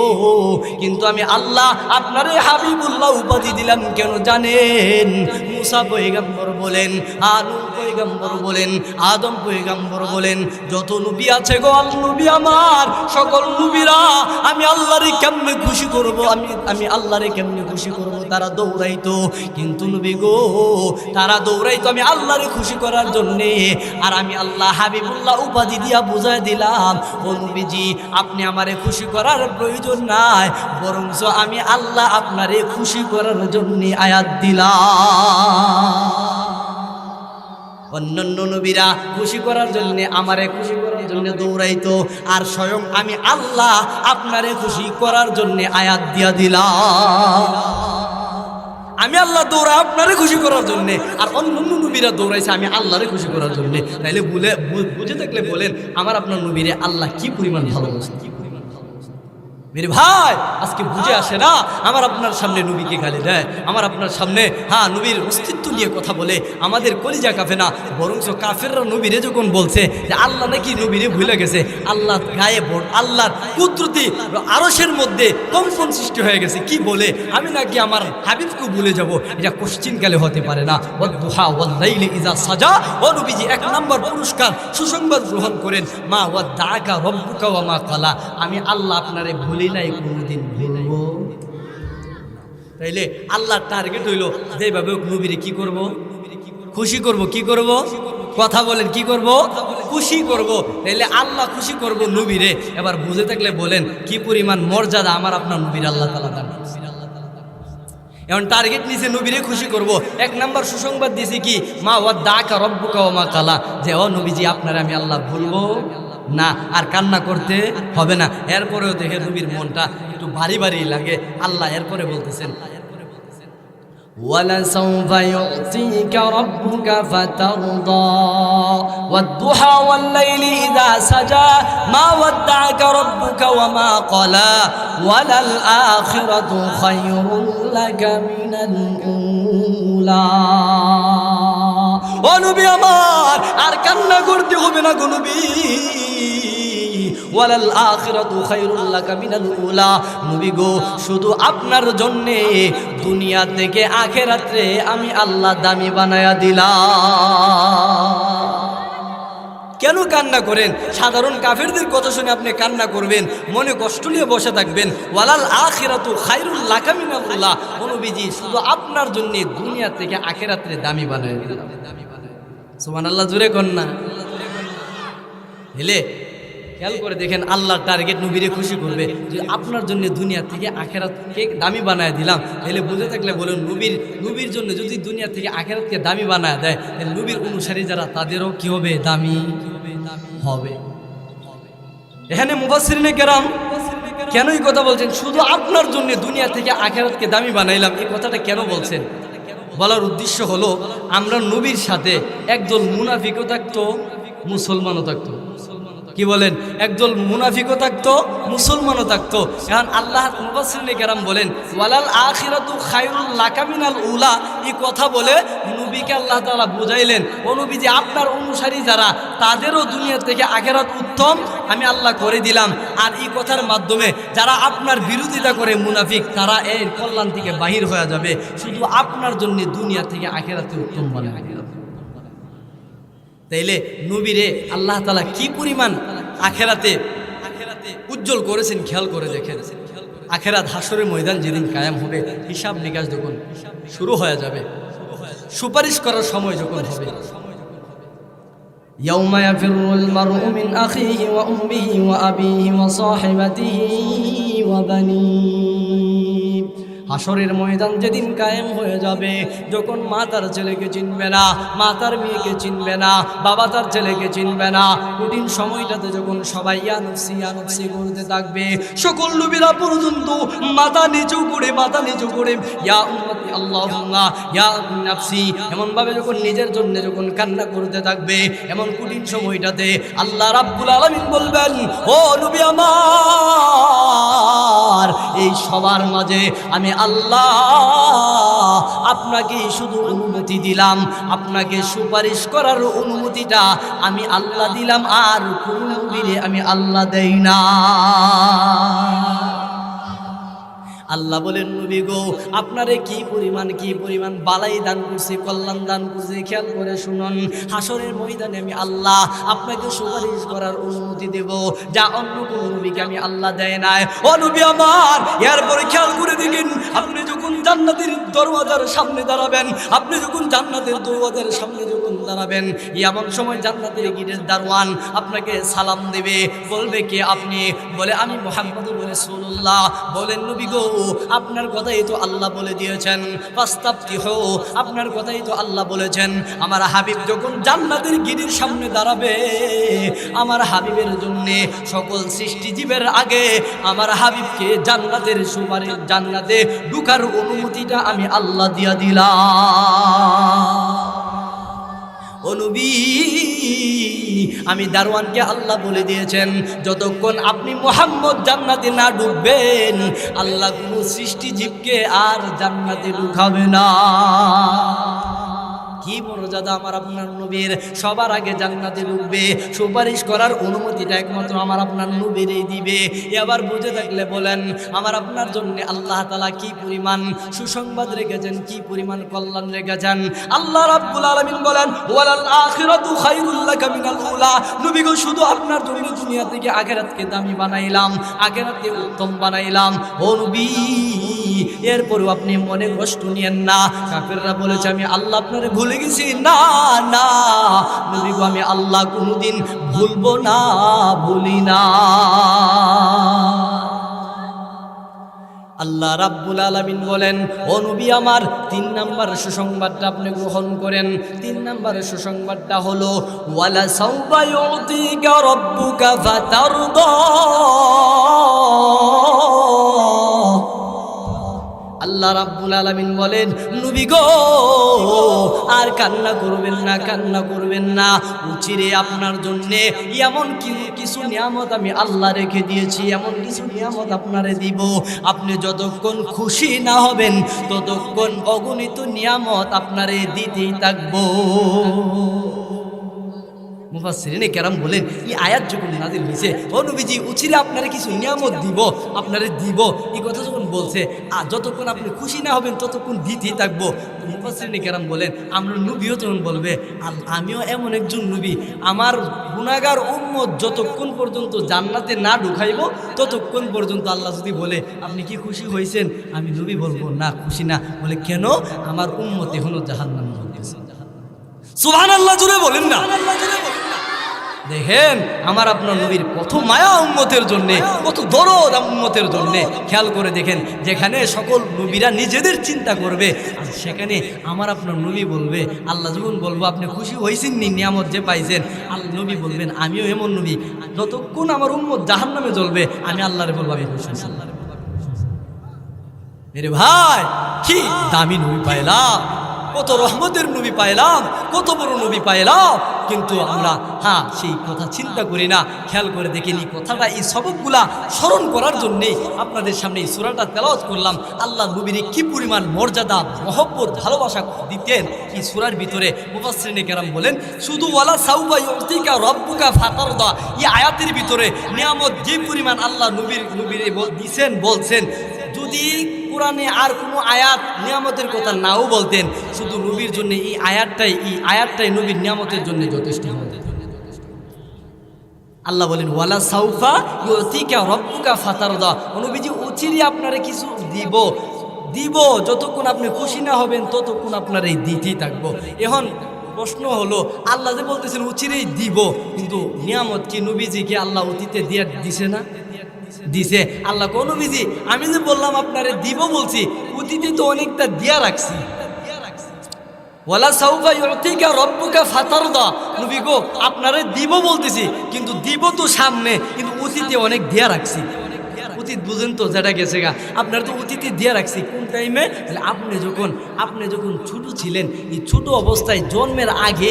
কিন্তু আমি আল্লাহ আপনারে হাবিবুল্লাহ উপাধি দিলাম কেন জানেন? মুসা পয়গম্বর বলেন, নূহ পয়গম্বর বলেন, আদম পয়গম্বর বলেন, যত নবী আছে গো নবী আমার, সকল নবীরা আমি আল্লাহরে কেমনে খুশি করব, আমি আল্লাহরে কেমনে খুশি করব তারা দৌড়াইতো। কিন্তু নবী গো তারা দৌড়াইতো আমি আল্লাহরে খুশি করার জন্যে, আর আমি আল্লাহ হাবিবুল্লাহ উপাধি দিয়া বুঝাই দিলাম, ও নবীজি আপনি আমারে খুশি করার প্রয়োজন নাই, বরঞ্চ আমি আল্লাহ আপনারে খুশি করার জন্যে আয়াত দিলাম। অন্যান্য নবীরা খুশি করার জন্য আমারে খুশি করার জন্য দৌড়াইতো, আর স্বয়ং আমি আল্লাহ আপনারে খুশি করার জন্য আয়াত দিয়া দিলাম। আমি আল্লাহ দৌড়াই আপনারে খুশি করার জন্য, আর অন্যান্য নবীরা দৌড়াইছে আমি আল্লাহরে খুশি করার জন্য। তাইলে বুঝে থাকলে বলেন আমার আপনার নবীরে আল্লাহ কি পরিমাণ ভালোবাসে। মেরে ভাই আজকে বুঝে আসে না, আমার আপনার সামনে নবীকে গালি দেয়, আমার আপনার সামনে নবীর অস্তিত্ব নিয়ে কথা বলে, আমাদের কলিজা কাফে না, বরঞ্চ কাফেররা নবীরে যখন বলছে যে আল্লাহ নাকি নবীরে ভুলে গেছে, আল্লাহ গায়ে আল্লাহর কুদরতি আরশের মধ্যে কম্পন সৃষ্টি হয়ে গেছে, কি বলে আমি নাকি আমার হাবিবকে ভুলে যাব, এটা কোশ্চিনকালে হতে পারে না। ওয়াদ-দুহা ওয়াল-লাইলি ইযা সাজা, ও নবীজি 1 নম্বর পুরস্কার সুসংবাদ গ্রহণ করেন, মা ওয়াদ্দাআকা রাব্বুকা ওয়া মা ক্বালা, আমি আল্লাহ আপনারে নাই কোনদিন ভুলবো। তাইলে আল্লাহর টার্গেট হইল যেভাবে নবীরে কি করব, খুশি করব। কি করব? কথা বলেন, কি করব? খুশি করব। তাইলে আল্লাহ খুশি করব নবীরে। এবার বুঝে থাকলে বলেন কি পরিমাণ মর্যাদা আমার আপনার নবীর আল্লাহ তাআলা দান। এখন টার্গেট নিচে নবীরে খুশি করব, 1 নাম্বার সুসংবাদ দিছি কি, মা ওয়াদ্দাআকা রাব্বুকা ওয়া মা ক্বালা, যে ও নবীজি আপনারে আমি আল্লাহ ভুলবো না, আর কান্না করতে হবে না। এরপরেও দেখে নবীর মনটা একটু ভারী ভারী লাগে। আল্লাহ এরপরে বলতেছেন, ওয়ালাসাউফা ইউতিকা রাব্বুকা ফাতারদা ওয়াদ-দুহা ওয়াল-লাইলি ইযা সাজা মা ওয়াদ্দাআকা রাব্বুকা ওয়া মা ক্বালা ওয়ালাল আখিরাতু খায়রুল লাকা মিনাল উলা। ও নবী আমার আর কান্না করতে হবে না গো নবী, ওয়ালাল আখিরাতু খায়রুল লাকা মিনাল উলা, নবী গো শুধু আপনার জন্য দুনিয়া থেকে আখিরাতে আমি আল্লাহ দামি বানায়া দিলাম। কেন কান্না করেন? সাধারণ কাফেরদের কথা শুনে আপনি কান্না করবেন, মনে কষ্ট নিয়ে বসে থাকবেন। ওয়ালাল আখিরাতু খায়রুল লাকা মিনাল উলা, নবীজি শুধু আপনার জন্য দুনিয়া থেকে আখিরাতে দামি বানায়া দিলাম। সুবহানাল্লাহ, জোরে কন্যা হেলে খেয়াল করে দেখেন, আল্লাহর টার্গেট নবীরে খুশি করবে, যে আপনার জন্য দুনিয়া থেকে আখিরাতকে দামি বানায় দিলাম। তাহলে বুঝে থাকলে বলুন নবীর জন্য যদি দুনিয়া থেকে আখিরাতকে দামি বানায় দেয়, তাহলে নবীর অনুসারী যারা তাদেরও কি হবে? দামি হবে। এখানে মুফাসসিরিনে কেরাম কেন এই কথা বলছেন? শুধু আপনার জন্য দুনিয়া থেকে আখিরাতকে দামি বানাইলাম, এই কথাটা কেন বলছেন? বলার উদ্দেশ্য হলো আমরা নবীর সাথে একদল মুনাফিকও থাকতো, মুসলমানও থাকতো। কি বলেন? একদল মুনাফিকও থাকতো, মুসলমানও থাকতো। এখন আল্লাহ মুফাসসিরিনে কেরাম বলেন ওয়ালাল আখিরাতু খায়রুল লাকা মিনাল উলা, এই কথা বলে নবীকে আল্লাহ তাআলা বুঝাইলেন, ও নবী যে আপনার অনুসারী যারা তাদেরও দুনিয়া থেকে আখিরাত উত্তম আমি আল্লাহ করে দিলাম। আর এই কথার মাধ্যমে যারা আপনার বিরোধিতা করে মুনাফিক, তারা এর কল্যাণ থেকে বাহির হয়ে যাবে। শুধু আপনার জন্য দুনিয়া থেকে আখিরাতে উত্তম বানায় দিলাম। তাইলে নবীরে আল্লাহ তাআলা কি পরিমাণ আখিরাতে উজ্জ্বল করেছেন খেয়াল করে দেখেন। আখিরাত হাসরের ময়দান যেদিন কায়েম হবে, হিসাব নিকাশ যখন শুরু হয়ে যাবে, সুপারিশ করার সময় যখন হবে, ইয়াউমা ইয়াফিরুল মারউ মিন আখিহি ওয়া উম্মিহি ওয়া আবিহি ওয়া সাহিবাতিহি ওয়া বানিহি, হাসরের ময়দান যেদিন কায়েম হয়ে যাবে, যখন মা তার ছেলেকে চিনবে না, মা তার মেয়েকে চিনবে না, বাবা তার ছেলেকে চিনবে না, কঠিন সময়টাতে যখন সবাই ইয়া নফসি করতে থাকবে, সকল নবীরা পর্যন্ত মাথা নিচু করে ইয়া উম্মতি আল্লাহুম্মা ইয়া নফসি এমনভাবে যখন নিজের জন্য যখন কান্না করতে থাকবে, এমন কঠিন সময়টাতে আল্লাহ রাব্বুল আলামিন বলবেন, ও নবী আমার, এই সবার মাঝে আমি আল্লাহ আপনাকে শুধু অনুমতি দিলাম, আপনাকে সুপারিশ করার অনুমতিটা আমি আল্লাহ দিলাম, আর কোন নবীরে আমি আল্লাহ দেই না। আল্লাহ বলেন নবী গো আপনারে কি পরিমাণ বালাই দান করছি, কল্যাণ দান করছি, খেয়াল করে শুনুন। হাসরের ময়দানে আমি আল্লাহ আপনাকে সুপারিশ করার অনুমতি দেব যা অন্য কোনো নবীকে আমি আল্লাহ দেয় নাই। ও নবী আমার, এরপরে খেয়াল করে দেখেন, আপনি যখন জান্নাতের দরওয়াজার সামনে দাঁড়াবেন, আপনি যখন জান্নাতের দরওয়াজার সামনে যখন দাঁড়াবেন, এমন সময় জান্নাতের গেটের দারওয়ান আপনাকে সালাম দেবে, বলবে কে আপনি? বলে আমি মুহাম্মদুর রাসূলুল্লাহ। বলেন নবী গো আপনার কথাই তো আল্লাহ বলে দিয়েছেন, ফাস্তাফতিহু, আপনার কথাই তো আল্লাহ বলেছেন। আমার হাবিব যখন জান্নাতের গেটের সামনে দাঁড়াবে, আমার হাবিবের জন্য সকল সৃষ্টিজীবের আগে আমার হাবিবকে জান্নাতের সুপারিশ, জান্নাতে ঢোকার অনুমতিটা আমি আল্লাহ দিয়া দিলাম। ও নবী, আমি দারওয়ানকে আল্লাহ বলে দিয়েছেন যতক্ষণ আপনি মুহাম্মদ জান্নাতে না ঢুকবেন, আল্লাহ কোনো সৃষ্টিজীবকে আর জান্নাতে ঢুকাবে না। কি মর্যাদা আমার আপনার নবীর! সবার আগে জান্নাতে ঢুকবে, সুপারিশ করার অনুমতিটা একমাত্র আমার আপনার নবীরই দিবে। এবার বুঝে থাকলে বলেন, আমার আপনার জন্য আল্লাহ তাআলা কি পরিমাণ সুসংবাদ রেখেছেন, কি পরিমাণ কল্যাণ রেখেছেন। আল্লাহ রাব্বুল আলামিন বলেন, ওয়ালাল আখিরাতু খায়রুল লাকা মিনাল উলা। নবী গো শুধু আপনার জন্য দুনিয়া থেকে আখিরাতকে দামি বানাইলাম, আখিরাতকে উত্তম বানাইলাম। ও নবী, এরপরও আপনি মনে কষ্ট নিয়েন না। কাফেররা বলেছে আমি আল্লাহ আপনারে ভুলে গেছি। না না নবী গো, আমি আল্লাহ কোনোদিন ভুলবো না, ভুলি না। আল্লাহ রাব্বুল আলামিন বলেন, ও নবী আমার, 3 নাম্বার সুসংবাদটা আপনি গ্রহণ করেন। 3 নাম্বার সুসংবাদটা হলো ওয়ালা সাউফা ইউতিকা রাব্বুকা ফাতারদা। আল্লাহ রাব্বুল আলামিন বলেন, নবী গো আর কান্না করবেন না, কান্না করবেন না। উচিরে আপনার জন্যে এমন কিছু নিয়ামত আমি আল্লাহ রেখে দিয়েছি, এমন কিছু নিয়ামত আপনারে দিব। আপনি যতক্ষণ খুশি না হবেন ততক্ষণ অগণিত নিয়ামত আপনারে দিতেই থাকবো। মুফাসসিরিনে কেরাম বলেন, এই আয়াত যখন নাযিল হয়েছে, ও নবীজি উচিরে আপনারে কিছু নিয়ামত দিব, আপনারে দিব, এই কথা যখন বলছে, আর যতক্ষণ আপনি খুশি না হবেন ততক্ষণ দিতেই থাকবো। মুফাসসিরিনে কেরাম বলেন, আমরা নবীও তখন বলবে, আমিও এমন একজন নবী, আমার গুনাহগার উম্মত যতক্ষণ পর্যন্ত জান্নাতে না ঢুকাইব ততক্ষণ পর্যন্ত আল্লাহ যদি বলে আপনি কি খুশি হয়েছেন, আমি নবী বলবো না, খুশি না। বলে কেন? আমার উম্মত এখনো জাহান্নামে জ্বলতেছে। সুবহানাল্লাহ জুড়ে বলেন না। দেখেন আমার আপনার নবীর কত মায়া উম্মতের জন্যে, কত দরদ উম্মতের জন্যে। খেয়াল করে দেখেন, যেখানে সকল নবীরা নিজেদের চিন্তা করবে, আর সেখানে আমার আপনার নবী বলবে, আল্লাহ যখন বলবো আপনি খুশি হয়েছেন নি নিয়ামত যে পাইছেন, আল্লাহ নবী বলবেন আমিও এমন নবী, যতক্ষণ আমার উম্মত জাহান্নামে জ্বলবে আমি আল্লাহরে বলবো আমি খুশি হয়েছি। মেরে ভাই, কি দামি নবী পাইলাম, কত রহমতের নবী পাইলাম, কত বড় নবী পাইলাম, কিন্তু আমরা সেই কথা চিন্তা করি না। খেয়াল করে দেখেন, এই কথাটা, এই সবকগুলা স্মরণ করার জন্যে আপনাদের সামনে এই সূরাটা তেলাওয়াত করলাম। আল্লাহ নবীর কি পরিমাণ মর্যাদা, মহব্বত, ভালোবাসা দিতেন এই সূরার ভিতরে। মুফাসসিরিনে কেরাম বলেন, শুধু ওয়ালা সাউফা ইউতিকা রাব্বুকা ফাতারদা, এই আয়াতের ভিতরে নিয়ামত যে পরিমাণ আল্লাহ নবীর দিয়েছেন বলছেন, যদি কোরআনে আর কোনো আয়াত নিয়ামতের কথা নাও বলতেন, শুধু নবীর জন্য এই আয়াতটাই নবীর নিয়ামতের জন্য যথেষ্ট হবে। আল্লাহ বলেন, ওয়ালা সাউফা ইউতিকা রাব্বুকা ফাতারদা, নবীজি অচিরে আপনারে কিছু দিব, যতক্ষণ আপনি খুশি না হবেন ততক্ষণ আপনার এই দিতেই থাকবো। এখন প্রশ্ন হলো, আল্লাহ যে বলতেছেন অচিরেই দিব, কিন্তু নিয়ামত কি নবীজিকে আল্লাহ অতীতে দিয়ে দিছে না? দিছে। আল্লাহ কোন নবীজি, আমি যে বললাম আপনারে দিব বলছি, অতীতে তো অনেকটা দিয়া রাখছি। ওয়ালা সাউফা ইউতিকা রাব্বুকা ফাতারদা, নবী গো আপনারে দিব বলতেছি, কিন্তু দিব তো সামনে, কিন্তু অতীতে অনেক দিয়া রাখছি। অতীত বুঝেন তো, যেটা গেছে গা, আপনার তো অতীতে দিয়া রাখছি। কোন টাইমে? আপনি যখন ছোট ছিলেন, এই ছোট অবস্থায় জন্মের আগে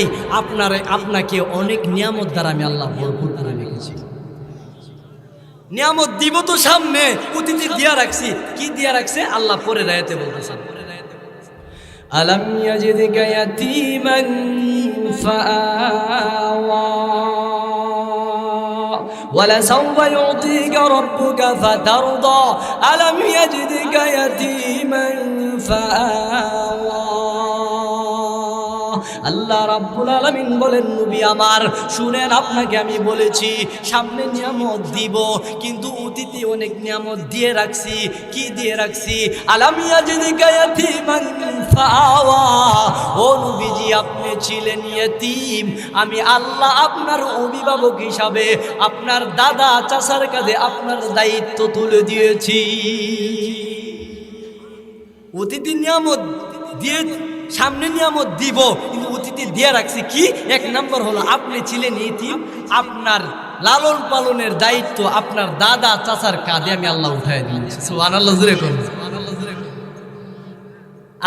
আপনাকে অনেক নিয়ামত দ্বারা আমি আল্লাহ ভরপুর করে রেখেছি। নিয়ামত দিব তো সামনে, অতীতে দিয়া রাখছি। কি দিয়া রাখছে আল্লাহ পরে রায়াতে বলতেছেন, আলাম ইয়াজিদকা ইয়াতীমান ফাআওয়া ولسوف يعطيك ربك فترضى ألم يجدك يتيما فآوى আল্লাহ রাব্বুল আলামিন বলেন, নবী আমার শুনেন, আপনাকে আমি বলেছি সামনে নিয়ামত দিব, কিন্তু অতীতে অনেক নিয়ামত দিয়ে রাখছি। কি দিয়ে রাখছি? আলাম ইয়াজিদিকা ইয়াতীমান ফাআওয়া। ও নবীজি, আপনি ছিলেন ইয়তীম, আমি আল্লাহ আপনার অভিভাবক হিসাবে আপনার দাদা চাচার কাঁধে আপনার দায়িত্ব তুলে দিয়েছি। অতীতে নিয়ামত দিয়ে সামনে নিয়ামত দিব, কিন্তু অতীতে দিয়ে রাখছি। কি? এক নম্বর হলো আপনি ছিলেন ইতিম, আপনার লালন পালনের দায়িত্ব আপনার দাদা চাচার কাঁধে আমি আল্লাহ উঠাই দিয়েছি। সুবহানাল্লাহ জোরে করুন।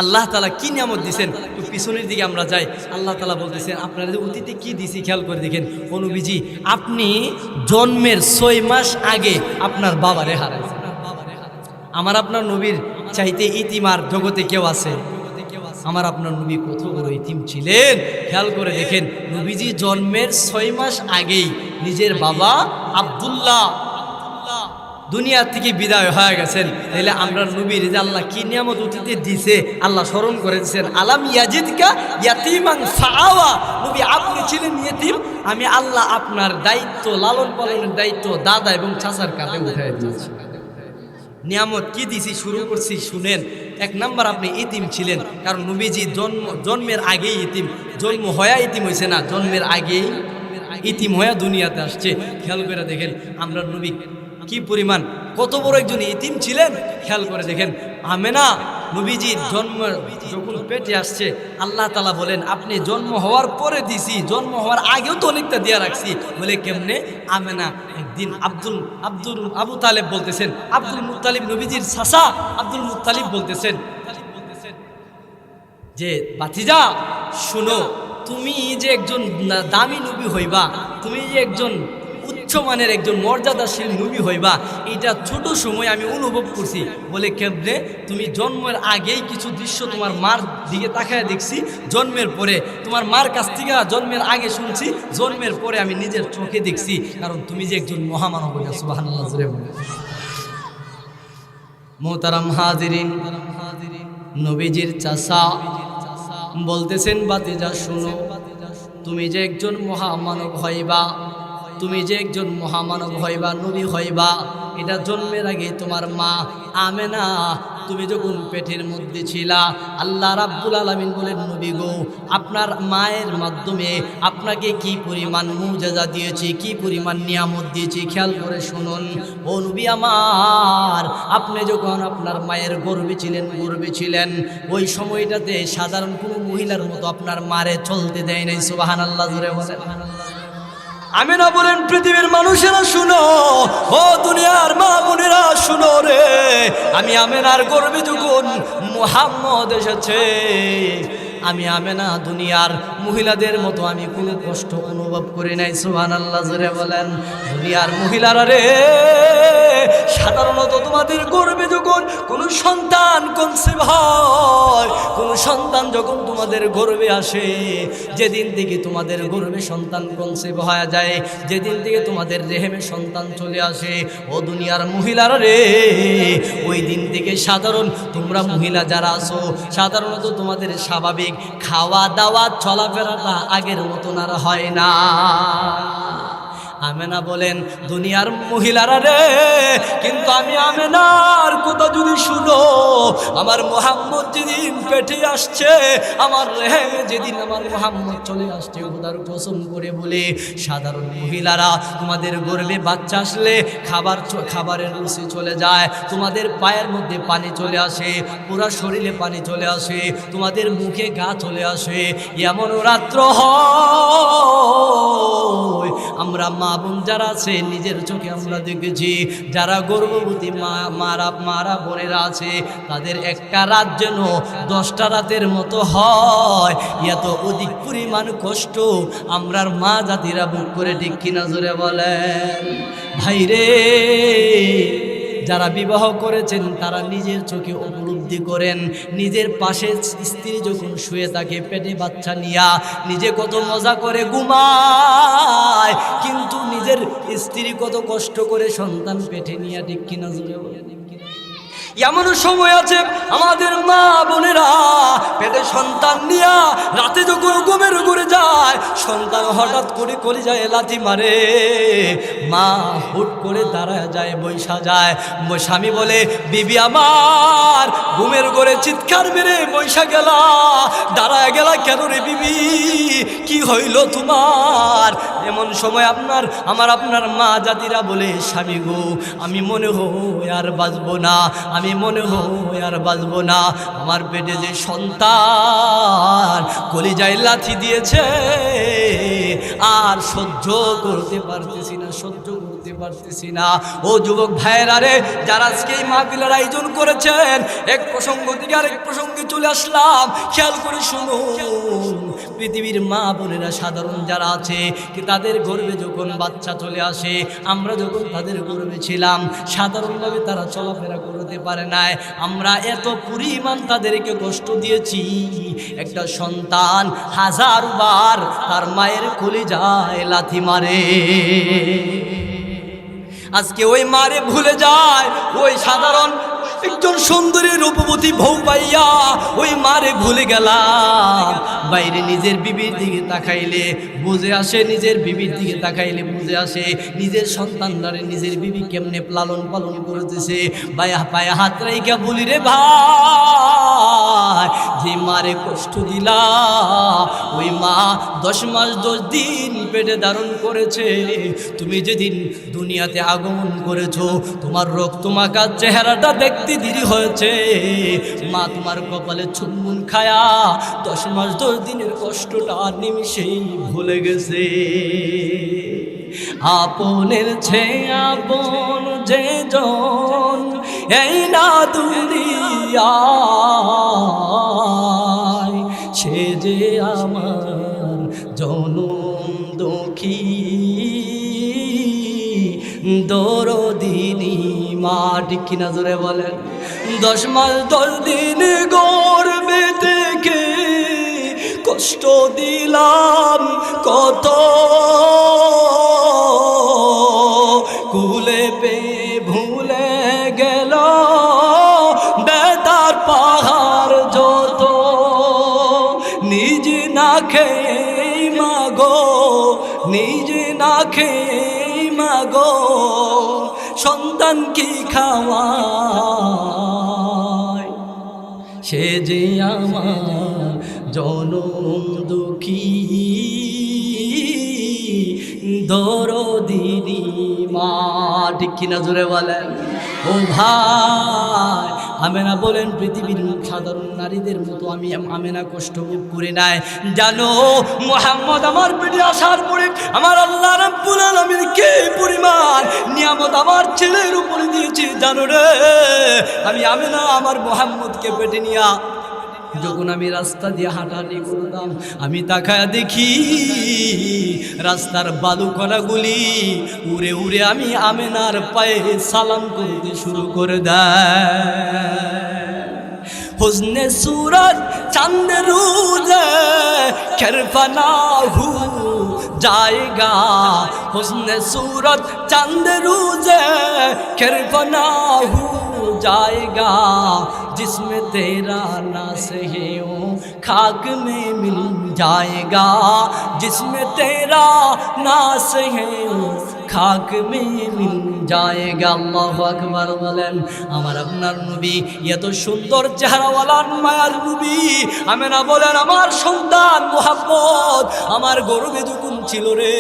আল্লাহ তাআলা কি নিয়ামত দিয়েছেন, একটু পিছনের দিকে আমরা যাই। আল্লাহ তাআলা বলতেছেন আপনাদের অতীতে কি দিছি খেয়াল করে দেখেন। ও নবীজি, আপনি জন্মের 6 মাস আগে আপনার বাবারে হারাইছেন। আমার আপনার নবীর চাইতে ইতিম আর জগতে কেউ আছে? আমার আপনার নবী কত বড় ইতিম ছিলেন খেয়াল করে দেখেন। নবীজি জন্মের 6 মাস আগেই নিজের বাবা আব্দুল্লাহ দুনিয়া থেকে বিদায় হয়ে গেছেন। তাহলে আমরা নবীর যে আল্লাহ কি নিয়ামত অতীতে দিছে আল্লাহ স্মরণ করে দিয়েছেন। আলাম ইয়াজিদকা ইয়াতীমান ফাআওয়া। নবী আপনি ছিলেন ইতিম, আমি আল্লাহ আপনার দায়িত্ব লালন পালনের দায়িত্ব দাদা এবং চাচার কাঁধে উঠাই দিয়েছি। নিয়ামত কি দিছি শুরু করছি শুনেন। এক নাম্বার, আপনি ইতিম ছিলেন, কারণ নবীজি জন্মের আগেই ইতিম, জন্ম হয়া ইতিম হয়েছে না, জন্মের আগেই ইতিম হয়া দুনিয়াতে আসছে। খেয়াল করে দেখেন আমরা নবী কি পরিমাণ কত বড় একজন ইতিম ছিলেন খেয়াল করে দেখেন। আমেনা নবীজির জন্ম যখন পেটে আসছে আল্লাহ তাআলা বলেন আপনি জন্ম হওয়ার পরে দিছি, জন্ম হওয়ার আগেও তো অনেকটা দিয়া রাখছি। বলে কেমনে? আমেনা একদিন আবু তালেব বলতেছেন, আব্দুল মুত্তালিব নবীজির চাচা আব্দুল মুত্তালিব বলতেছেন যে ভাতিজা শুনো, তুমি যে একজন দামি নবী হইবা, তুমি যে একজন উচ্চমানের একজন মর্যাদাশীল নবী হইবা, এটা ছোট সময় আমি অনুভব করছি। বলে কেমনে? তুমি জন্মের আগেই কিছু দৃশ্য তোমার মার দিকে তাকায় দেখছি, জন্মের পরে তোমার মার কাছ থেকে জন্মের আগে শুনছি, জন্মের পরে আমি নিজের চোখে দেখছি, কারণ তুমি যে একজন মহামানব হইয়া। সুবহানাল্লাহ জোরে বলে। মোহতারাম হাজিরিন, নবীজির চাচা বলতেছেন ভাতিজা শুনো, তুমি যে একজন মহামানব হইবা, তুমি যে একজন মহামানব হইবা, নবী হইবা, এটা জন্মের আগে তোমার মা আমেনা তুমি যখন পেটের মধ্যে ছিলা আল্লাহ রাব্বুল আলামিন বলেন নবী গো, আপনার মায়ের মাধ্যমে আপনাকে কি পরিমাণ মুজিজা দিয়েছি, কি পরিমাণ নিয়ামত দিয়েছি খেয়াল করে শুনুন। ও নবী আমার, আপনি যখন আপনার মায়ের গর্ভে ছিলেন ওই সময়টাতে সাধারণ কোনো মহিলার মতো আপনার মারে চলতে দেয় নাই। সুবহানাল্লাহ জোরে বলেন। আমেনা বলেন পৃথিবীর মানুষেরা শুনো, ও দুনিয়ার মা বোনেরা শুনো রে, আমি আমেনার গর্ভে যখন মুহাম্মদ এসেছে, আমি আমেনা দুনিয়ার মহিলাদের মতো আমি কোনো কষ্ট অনুভব করি নাই। সুবহানাল্লাহ জোরে বলেন। দুনিয়ার মহিলারা রে, সাধারণত তোমাদের গর্ভে যখন কোনো সন্তান কনসিভ হয়, কোনো সন্তান যখন তোমাদের গর্ভে আসে, যেদিন থেকে তোমাদের গর্ভে সন্তান কনসিভ হয়ে যায়, যেদিন থেকে তোমাদের রেহেমে সন্তান চলে আসে, ও দুনিয়ার মহিলারা রে, ওই দিন থেকে সাধারণ তোমরা মহিলা যারা আছো, সাধারণত তোমাদের স্বাভাবিক খাওয়া দাওয়া চলাফেরাটা আগের মতন আর হয় না। আমেনা বলেন দুনিয়ার মহিলারা রে, কিন্তু আমি আমেনার কথা যদি শুনো, আমার মুহাম্মদ যেদিন পেটে আসছে, আমার রেহেমে যেদিন আমার মুহাম্মদ চলে আসছে, খোদার কসম করে বলে সাধারণ মহিলারা তোমাদের গর্ভে বাচ্চা আসলে খাবারের রুচি চলে যায়, তোমাদের পায়ের মধ্যে পানি চলে আসে, পুরা শরীরে পানি চলে আসে, তোমাদের মুখে ঘা চলে আসে, এমন রাত্র হয় আমরা মা বোন যারা আছে নিজের চোখে আমরা দেখেছি, যারা গর্ভবতী মারা বোনেরা আছে, তাদের একটা রাত যেন 10টা রাতের মতো হয়। এত অধিক পরিমাণ কষ্ট আমরার মা জাতিরা বুক করে, ঠিক কিনা জোরে বলেন। ভাইরে, যারা বিবাহ করেছেন তারা নিজের চোখে উপলব্ধি করেন, নিজের পাশে স্ত্রী যখন শুয়ে থাকে পেটে বাচ্চা নিয়া নিজে কত মজা করে ঘুমায়, কিন্তু নিজের স্ত্রী কত কষ্ট করে সন্তান পেটে নিয়ে, ঠিক কিনা জোরে বলেন। এমন সময় আছে আমাদের মা বোনেরা পেটে সন্তান নিয়া রাতে যখন ঘুমের ঘুরে যায়, সন্তান হঠাৎ করে কলিজায় লাথি মারে, মা হুট করে দাঁড়ায় যায়, বৈশা যায়। স্বামী বলে, বিবি আমার ঘুমের ঘরে চিৎকার মেরে বৈশা গেলা, দাঁড়ায় গেলা কেন রে বিবি, কি হইল তোমার? এমন সময় আপনার মা জাতিরা বলে, স্বামী গো আমি মনে হয় আর বাঁচবো না, আমি মনে হয় আর বাঁচবো না, আমার পেটে যে সন্তান কলিজায় লাথি দিয়েছে আর সহ্য করতে পারতেছি না, সহ্য করতে পারতেছি না। ও যুবক ভাইয়েরা রে, যারা আজকে এই মাহফিলের আয়োজন করেছেন, এক প্রসঙ্গ থেকে আরেক প্রসঙ্গে চলে আসলাম, খেয়াল করে শুনুন। পৃথিবীর মা বোনেরা সাধারণ যারা আছে, কি তাদের গর্ভে যখন বাচ্চা চলে আসে, আমরা যখন তাদের গর্ভে ছিলাম সাধারণভাবে তারা চলাফেরা করতে পারে নাই, আমরা এত পরিমাণ তাদেরকে কষ্ট দিয়েছি। একটা সন্তান 1000 বার তার মায়ের কলিজায় লাথি মারে, আজকে ওই মারে ভুলে যায়, ওই সাধারণ একজন সুন্দরী রূপবতী বউ পাইয়া ওই মারে ভুলে গেলাম। বাইরে নিজের বিবির দিকে তাকাইলে বুঝে আসে, নিজের বিবির দিকে তাকাইলে বুঝে আসে নিজের সন্তানদারে নিজের বিবি কেমনে লালন পালন করতেছে। ভাইয়া পায়ে হাত রাইকা বলি রে ভাই, যে মারে কষ্ট দিলা ওই মা 10 মাস 10 দিন পেটে ধারণ করেছে। তুমি যেদিন দুনিয়াতে আগমন করেছো, তোমার রক্ত মাখা চেহারাটা দেখতে দেরি হয়েছে, মা তোমার কপালে চুম্বন খায়া 10 মাস 10 দিনের কষ্টটা নিমিষেই ভুলে গেছে। আপনের চেয়ে আপন যে জন এই না দুনিয়ায়, সে যে আমার জনম দুঃখী দরদিনী মা, ঠিক কিনা জোরে বলেন। 10 মাস 10 দিন গর্ভে থেকে কষ্ট দিলাম কত, কুলে পে ভুলে গেল বেতার পাহাড় যত, নিজ না খেয়ে মাগো, নিজ না খেয়ে মাগো সন্তান কি খাওয়ায়, সে যে আমার জনম দুঃখী দরদিনী মা, ঠিক কিনা জোরে বলেন। ও ভাই, আমেনা বলেন পৃথিবীর সাধারণ নারীদের মতো আমি আমেনা কষ্ট ভোগ করে নাই। জানো মুহাম্মদ আমার পেটে আসার পরে আমার আল্লাহ রাব্বুল আলামিন কি পরিমাণ নিয়ামত আমার ছেলের উপরে দিয়েছে জানো রে। আমি আমেনা আমার মুহাম্মদকে পেটে নিয়া যখন আমি রাস্তা দিয়ে হাঁটাহাঁটি করতাম, আমি তাকায় দেখি রাস্তার বালুকণাগুলি উড়ে উড়ে আমি আমেনার পায়ে সালাম করতে শুরু করে দেয়। हुस्ने सूरत चंद रोज़े खरफना हो जाएगा, हुस्ने सूरत चंद रोज़े खरफना हो जाएगा, जिसमें तेरा नास है वो खाक में मिल जाएगा, जिसमें तेरा नास है वो খাক মে মিল জায়েগা। আল্লাহু আকবার বলেন। আমার আপনার নবী এত সুন্দর চেহারাওয়ালা মায়ার নবী। আমেনা বলেন আমার সন্তান মুহাম্মদ আমার গর্ভে যখন ছিল রে,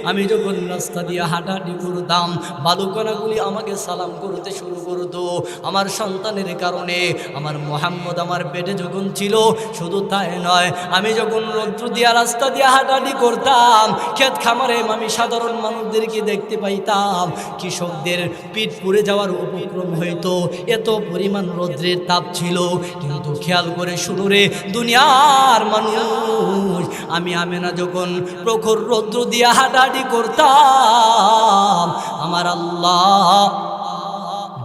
আমি যখন রাস্তা দিয়ে হাঁটাহাঁটি করতাম বালুকণাগুলি আমাকে সালাম করতে শুরু করতো আমার সন্তানের কারণে। আমার মুহাম্মদ আমার পেটে যখন ছিল, শুধু তাই নয়, আমি যখন রৌদ্র দিয়া রাস্তা দিয়ে হাঁটাহাঁটি করতাম ক্ষেত খামারে আমি সাধারণ মানুষদেরকে দেখতে পাইতাম, কৃষকদের পিঠ পুড়ে যাওয়ার উপক্রম হইতো, এত পরিমাণ রৌদ্রের তাপ ছিল। কিন্তু খেয়াল করে শুরু রে দুনিয়ার মানুষ, আমি আমেনা যখন প্রখর রৌদ্র দিয়ে হাঁটাহাঁটি করতাম, আমার আল্লাহ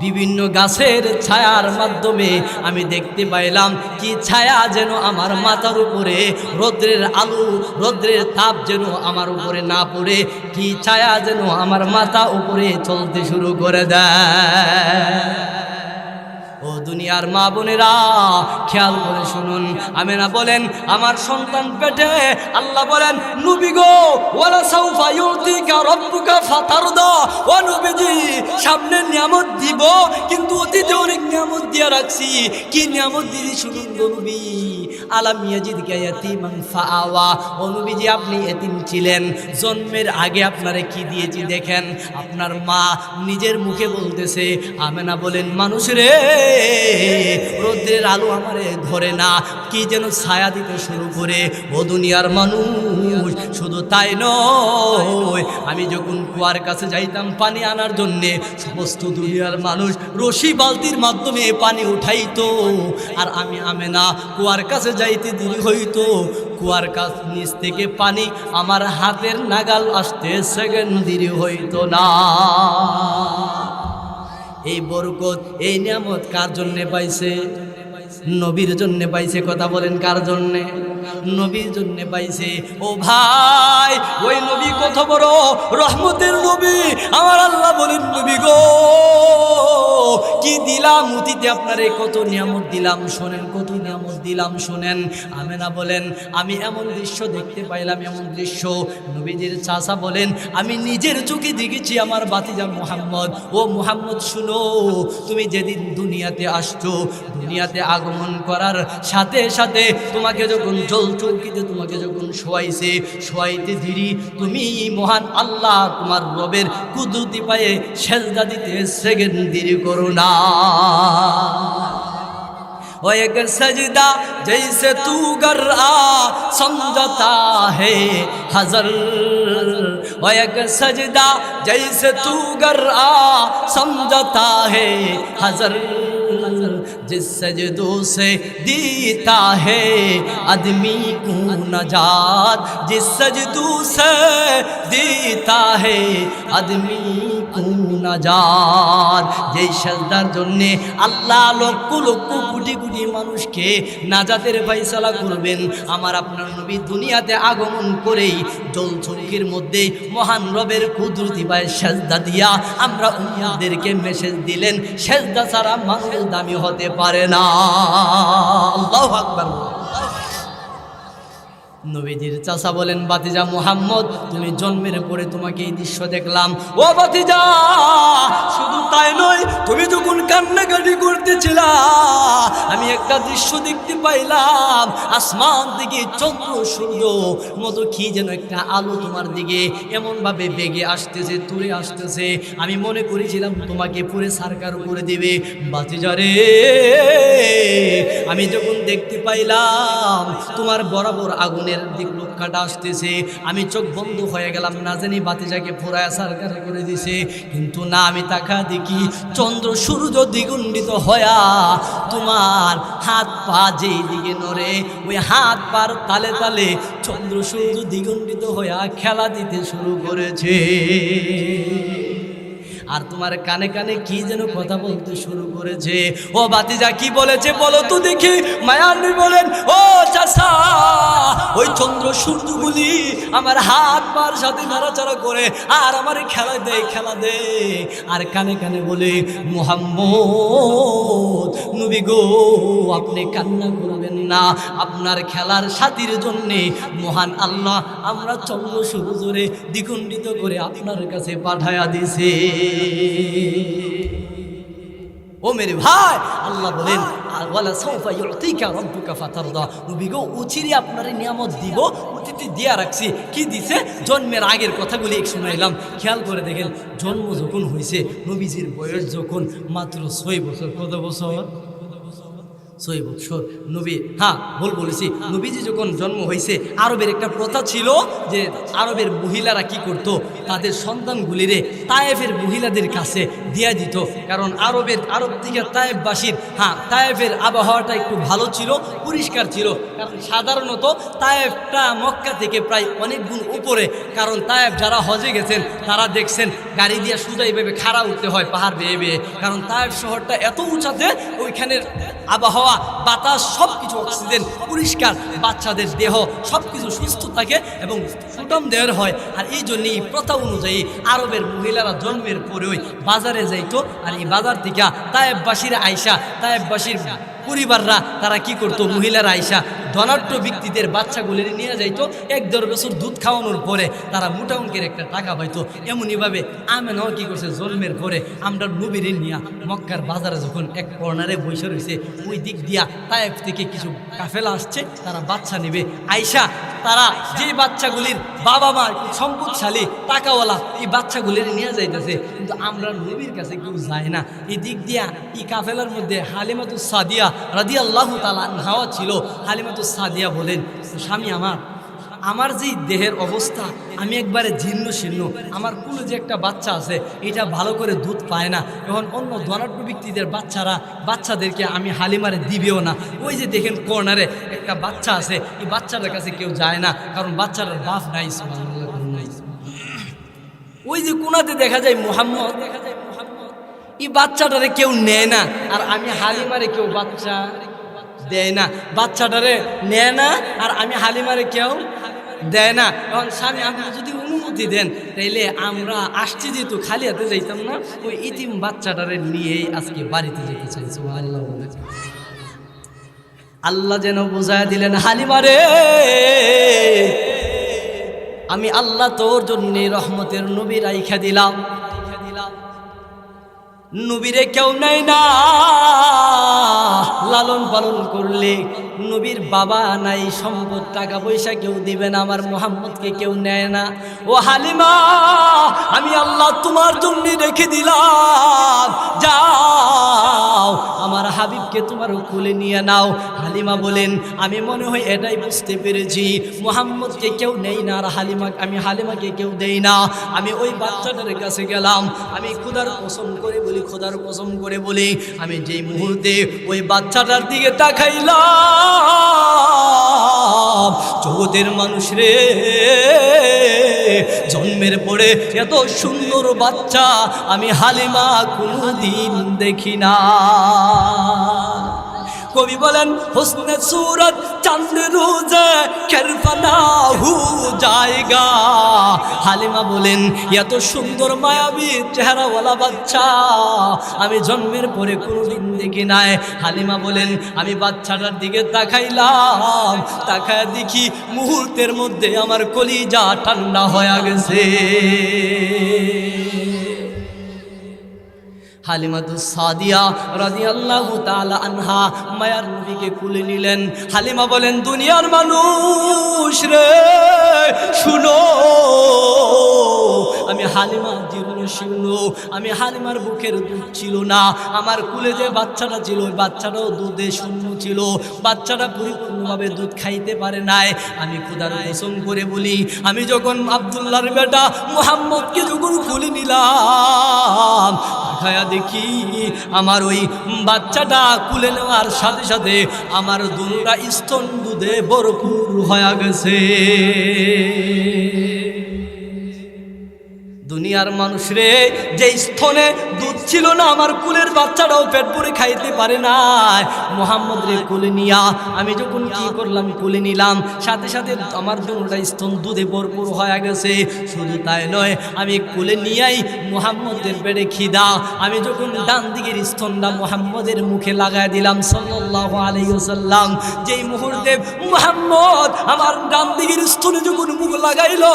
বিভিন্ন গাছের ছায়ার মাধ্যমে আমি দেখতে পাইলাম কি ছায়া যেন আমার মাথার উপরে, রৌদ্রের আলো রৌদ্রের তাপ যেন আমার উপরে না পড়ে, কি ছায়া যেন আমার মাথা উপরে চলতে শুরু করে দেয়। ও দুনিয়ার মা বোনেরা, খেয়াল করে শুনুন। আমেনা বলেন আমার সন্তান পেটে, আল্লাহ বলেন নবী গো ওয়ালা সাউফা ইউতিকা রাব্বুকা ফাতারদা, ও নবীজি সামনে নিয়ামত দিব, কিন্তু অতীতে অনেক নিয়ামত দিয়ে রাখছি। কি নিয়ামত দিদি শুনুন গো নবী। আলাম ইয়াজিদকা ইয়াতীমান ফাআওয়া, ও নবীজি আপনি এতিম ছিলেন, জন্মের আগে আপনারে কি দিয়েছি দেখেন। আপনার মা নিজের মুখে বলতেছে, আমেনা বলেন মানুষ রে, রোদ্রের আলো আমারে ধরে না, কি যেন ছায়া দিতে শুরু করে। ও দুনিয়ার মানুষ, শুধু তাই নয়, আমি যখন কুয়ার কাছে যাইতাম পানি আনার জন্যে, সমস্ত দুনিয়ার মানুষ রশি বালতির মাধ্যমে পানি উঠাইতো, আর আমি আমেনা কুয়ার কাছে যাইতে দেরি হইতো, কুয়ার কাছ নিচ থেকে পানি আমার হাতের নাগাল আসতে সেকেন্ড দেরি হইতো না। এই বরকত এই নিয়ামত কার জন্যে পাইছে? নবীর জন্যে পাইছে। কথা বলেন কার জন্যে? নবীর জন্যে পাইছে। ও ভাই, ওই নবী কত বড় রহমতের নবী। আমার আল্লাহ বলেন নবী গো কি দিলাম অতীতে আপনারে, কত নিয়ামত দিলাম শোনেন, কত নিয়ামত দিলাম শোনেন। আমেনা বলেন আমি এমন দৃশ্য দেখতে পাইলাম, এমন দৃশ্য। নবীজির চাচা বলেন আমি নিজের চোখে দেখেছি আমার বাতিজা মুহাম্মদ। ও মুহাম্মদ শুনো, তুমি যেদিন দুনিয়াতে আসছো, দুনিয়াতে আগমন করার সাথে সাথে তোমাকে যখন জল চৌকিতে তোমাকে যখন শোয়াইতে ধীরি, তুমি মহান আল্লাহ তোমার রবের কুদরতি পায়ে সেজদা দিতে সেকেন্ড দেরি করো না। वो एक सजदा जैसे तू कर आ समझता है हज़र, वो एक सजदा जैसे तू कर आ समझता है हज़र, जिस सजदों से देता है आदमी को नजात, जिस सजदों से देता है आदमी को नजात। যে সেজদার জন্যে আল্লাহ লক্ষ লক্ষ কোটি কোটি মানুষকে নাজাতের ফয়সালা করবেন, আমার আপনার নবী দুনিয়াতে আগমন করেই জলচৌকির মধ্যে মহান রবের কুদরতি পায়ে সেজদা দিয়া আমরা উম্মতদেরকে মেসেজ দিলেন, সেজদা ছাড়া মানুষ দামি হতে পারে না। আল্লাহু আকবার। নবীজির চাচা বলেন বাতিজা মুহাম্মদ তুমি জন্মের পরে তোমাকে এই দৃশ্য দেখলাম। ও বাতিজা শুধু তাই নয়, তুমি যখন কান্নাকাটি করতেছিলা আমি একটা দৃশ্য দেখতে পাইলাম, আসমান থেকে চন্দ্র সূর্য মতো কি যেন একটা আলো তোমার দিকে এমন ভাবে বেগে আসতেছে, তুলে আসতেছে। আমি মনে করেছিলাম তোমাকে পুরে সারকার করে দিবে। বাতিজা রে, আমি যখন দেখতে পাইলাম তোমার বরাবর আগুনের দিক লোকটা আসতেছে, আমি চোখ বন্ধ হয়ে গেলাম, না জানি বাতিজাকে পুরায়া সারকার করে দিছে। কিন্তু না, আমি তাকা দেখি চন্দ্র সূর্য দ্বিগুণ্ডিত হয়া তোমার হাত পা যেই দিকে নড়ে, ওই হাত পার তালে তালে চন্দ্র সূর্য দ্বিগুণ্ডিত হয়া খেলা দিতে শুরু করেছে। আর তোমার কানে কানে কি যেন কথা বলতে শুরু করেছে। ও বাতিজা কি বলেছে বলো তো দেখি। মায়ানবী বলেন ও চাচা, ওই চন্দ্র সূর্যগুলি আমার হাত পার সাথে নাড়াচাড়া করে আর আমার খেলা দেয়, খেলা দেয়। আর কানে কানে বলে মুহাম্মদ নবী গো আপনি কান্না করবেন না, আপনার খেলার সাথীর জন্যে মহান আল্লাহ আমরা চন্দ্র সূর্যরে দ্বিগুণ্ডিত করে আপনার কাছে পাঠায়া দিছে। ও মেরে ভাই, আল্লাহ বলেন ওয়ালা সাউফা ইউতিকা রাব্বুকা ফাতারদা, নবী গো অচিরে আপনার নিয়ামত দিব, অতীতে দিয়া রাখছি। কি দিছে? জন্মের আগের কথাগুলি এক শুনাইলাম। খেয়াল করে দেখেন, জন্ম যখন হয়েছে নবীজির বয়স যখন মাত্র 6 বছর। কত বছর? 6 বছর নবী, হ্যাঁ ভুল বলেছি, নবীজি যখন জন্ম হয়েছে আরবের একটা প্রথা ছিল যে আরবের মহিলারা কি করত, তাদের সন্তানগুলিরে তায়েফের মহিলাদের কাছে দিয়ে দিত। কারণ আরব থেকে তায়েফবাসীর, হ্যাঁ তায়েফের আবহাওয়াটা একটু ভালো ছিল, পরিষ্কার ছিল। কারণ সাধারণত তায়েফটা মক্কা থেকে প্রায় অনেক গুণ উপরে। কারণ তায়েফ যারা হজে গেছেন তারা দেখছেন গাড়ি দিয়ে সোজা এইভাবে খাড়া উঠতে হয় পাহাড় বেয়ে বেয়ে। কারণ তায়েফ শহরটা এত উঁচাতে, ওইখানের আবহাওয়া, বাতাস, সব কিছু অক্সিজেন পরিষ্কার, বাচ্চাদের দেহ সব কিছু সুস্থ থাকে এবং সুটাম দেহের হয়। আর এই জন্যই প্রথা অনুযায়ী আরবের মহিলারা জন্মের পরে ওই বাজারে যাইতো। আর এই বাজার থেকে তায়েফবাসীরা আইসা, তায়েফবাসীর পরিবাররা তারা কি করতো, মহিলারা আইসা ধনাঢ্য ব্যক্তিদের বাচ্চাগুলি নিয়ে যাইতো। 1-1.5 বছর দুধ খাওয়ানোর পরে তারা মোটা অঙ্কের একটা টাকা পাইতো। এমনইভাবে আমেনাও কি করছে, জন্মের পরে আমরা নবীর নিয়া মক্কার বাজারে যখন এক কর্নারে বসে রয়েছে, ওই দিক দিয়া তায়েফ থেকে কিছু কাফেলা আসছে, তারা বাচ্চা নেবে। আইসা তারা যে বাচ্চাগুলির বাবা মা সম্পদশালী টাকাওয়ালা, এই বাচ্চাগুলির নিয়ে যাইতেছে, কিন্তু আমরা নবীর কাছে কেউ যায় না। এই দিক দিয়া এই কাফেলার মধ্যে হালিমাতুস সাদিয়া রাদিয়াল্লাহু তাআলা আনহা ছিল। হালিমাতুস সাদিয়া বলেন, স্বামী আমার যে দেহের অবস্থা, আমি একবারে জীর্ণ শীর্ণ, আমার কুলে যে একটা বাচ্চা আছে এটা ভালো করে দুধ পায় না। এখন অন্য ধনাঢ্য ব্যক্তিদের বাচ্চাদেরকে আমি হালিমারে দিবেও না। ওই যে দেখেন কর্নারে একটা বাচ্চা আছে, এই বাচ্চাটার কাছে কেউ যায় না, কারণ বাচ্চাটার বাপ নাই। ওই যে কোনাতে দেখা যায় মুহাম্মদ, এই বাচ্চাটারে কেউ নেয় না, আর আমি হালিমারে কেউ বাচ্চা দেয় না, বাচ্চাটারে নেয় না, আর আমি হালিমারে কেউ দেয় না। এখন স্বামী আপনি যদি অনুমতি দেন তাইলে আমরা আসছি, যেহেতু খালি হাতে যাইতাম না, ওই ইতিম বাচ্চাটারে নিয়েই আজকে বাড়িতে যেতে চাইছি। আল্লাহ যেন বুঝায় দিলেন, হালিমারে আমি আল্লাহ তোর জন্য রহমতের নবী রাইখা দিলাম। নবীরে কেউ নেয় না, লালন পালন করলে নবীর বাবা নাই, সম্পদ টাকা পয়সা কেউ দিবে না, আমার মুহাম্মদকে কেউ নেয় না। ও হালিমা, আমি আল্লাহ তোমার জন্য রেখে দিলাম, যাও আমার হাবিবকে তোমার কোলে নিয়ে নাও। হালিমা বলেন, আমি মনে হয় এটাই বুঝতে পেরেছি, মুহাম্মদকে কেউ নেই না, আর আমি হালিমাকে কেউ দেই না। আমি ওই বাচ্চাটার কাছে গেলাম, আমি খোদার কসম করে বলি, খোদার কসম করে বলি, আমি যেই মুহূর্তে ওই বাচ্চাটার দিকে তাকাইলাম, জগতের মানুষ রে, জন্মের পরে এত সুন্দর বাচ্চা আমি হালিমা কোনদিন দেখি না। কবি বলেন, হুসনে সুরত চাঁদ রোজে কেরফানা হু জায়গা। হালিমা বলেন, এত সুন্দর মায়াবী চেহারাওয়ালা বাচ্চা আমি জন্মের পরে কোনোদিন দেখি নাই। হালিমা বলেন, আমি বাচ্চাটার দিকে তাকাইলাম, তাকায় দেখি মুহূর্তের মধ্যে আমার কলিজা ঠান্ডা হয়ে গেছে। হালিমাতুস সাদিয়া রাদিয়াল্লাহু তাআলা আনহা মায়ার নবীকে কুলে নিলেন। হালিমা বলেন, দুনিয়ার মানুষ রে শুনো, আমি হালিমা জীবনে শুনো, আমি হালিমার বুকের দুধ ছিল না, আমার কুলে যে বাচ্চাটা ছিল ওই বাচ্চাটাও দুধে শূন্য ছিল, বাচ্চাটা পরিপূর্ণভাবে দুধ খাইতে পারে নাই। আমি খোদার কসম করে বলি, আমি যখন আব্দুল্লাহর বেটা মুহাম্মদকে যখন কুলে নিলাম, খায়া দেখি আমার ওই বাচ্চাটা কুলে নেওয়ার সাথে সাথে আমার দুটা স্তন দুধে ভরপুর হয়ে গেছে। দুনিয়ার মানুষ রে, যে স্তনে দুধ ছিল না, আমার কুলের বাচ্চাটাও পেট ভরে খাইতে পারে না, মুহাম্মদ রে কুলে নিয়া আমি যখন কি করলাম, কুলে নিলাম, সাথে সাথে আমার দুটা স্তন দুধে ভরপুর হয়ে গেছে। শুধু তাই নয়, আমি কুলে নিয়াই মুহাম্মদের পেটে খিদা, আমি যখন ডান দিকের স্তনটা মুহাম্মদের মুখে লাগাই দিলাম সাল্লাল্লাহু আলাইহি ওয়াসাল্লাম, যেই মুহূর্তে মুহাম্মদ আমার ডান দিকের স্তনে যখন মুখ লাগাইলো,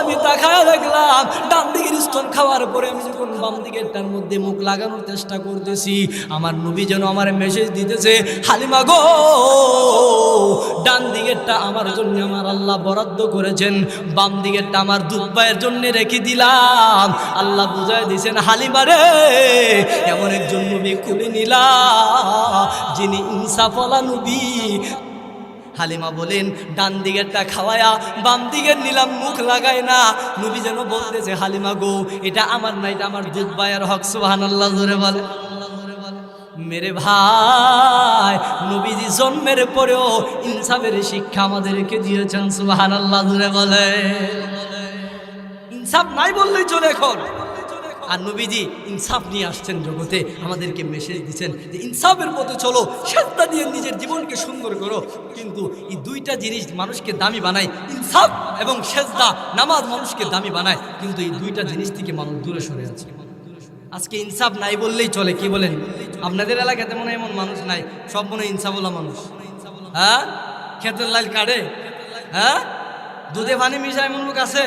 আমি তাকায় দেখলাম ডান দিকের স্তন খাওয়ার পরে আমি যখন বাম দিকেরটার মধ্যে মুখ লাগানোর চেষ্টা করতেছি, আমার নবী যেন আমার মেসেজ দিতেছে, হালিমা গো ডান দিকেরটা আমার জন্য আমার আল্লাহ বরাদ্দ করেছেন, বাম দিকেরটা আমার দুধ পায়ের জন্য রেখে দিলাম। আল্লাহ বুঝায় দিয়েছেন, হালিমা রে এমন একজন নবী খুলে নিলা যিনি ইনসাফওয়ালা নবী। হালিমা বলেন ডান দিকেরটা খাওয়ায়া বাম দিকের নিলাম, মুখ লাগায় না। নবী যেন বলতেছে, হালিমা গো এটা আমার না, এটা আমার দুধ ভাইয়ের হক। সুবহানাল্লাহ জোরে বলে। মেরে ভাই, নবীজি জন্মের পরেও ইনসাফের শিক্ষা আমাদেরকে দিয়েছেন। সুবহানাল্লাহ জোরে বলে। ইনসাফ নাই বললেই চলে এখন। আর নবীজি ইনসাফ নিয়ে আসছেন জগতে, আমাদেরকে মেসেজ দিচ্ছেন যে ইনসাফের পথে চলো, সেজদা দিয়ে নিজের জীবনকে সুন্দর করো। কিন্তু এই দুইটা জিনিস মানুষকে দামি বানায়, ইনসাফ এবং সেজদা, নামাজ মানুষকে দামি বানায়, কিন্তু এই দুইটা জিনিস থেকে মানুষ দূরে সরে আছে। আজকে ইনসাফ নাই বললেই চলে। কি বলেন? আপনাদের এলাকাতে মনে হয় এমন মানুষ নাই, সব মনে হয় ইনসাফওয়ালা মানুষ। হ্যাঁ, ক্ষেতের লাইল কাটে, হ্যাঁ, দুধে পানি মিশায় এমন লোক আছে?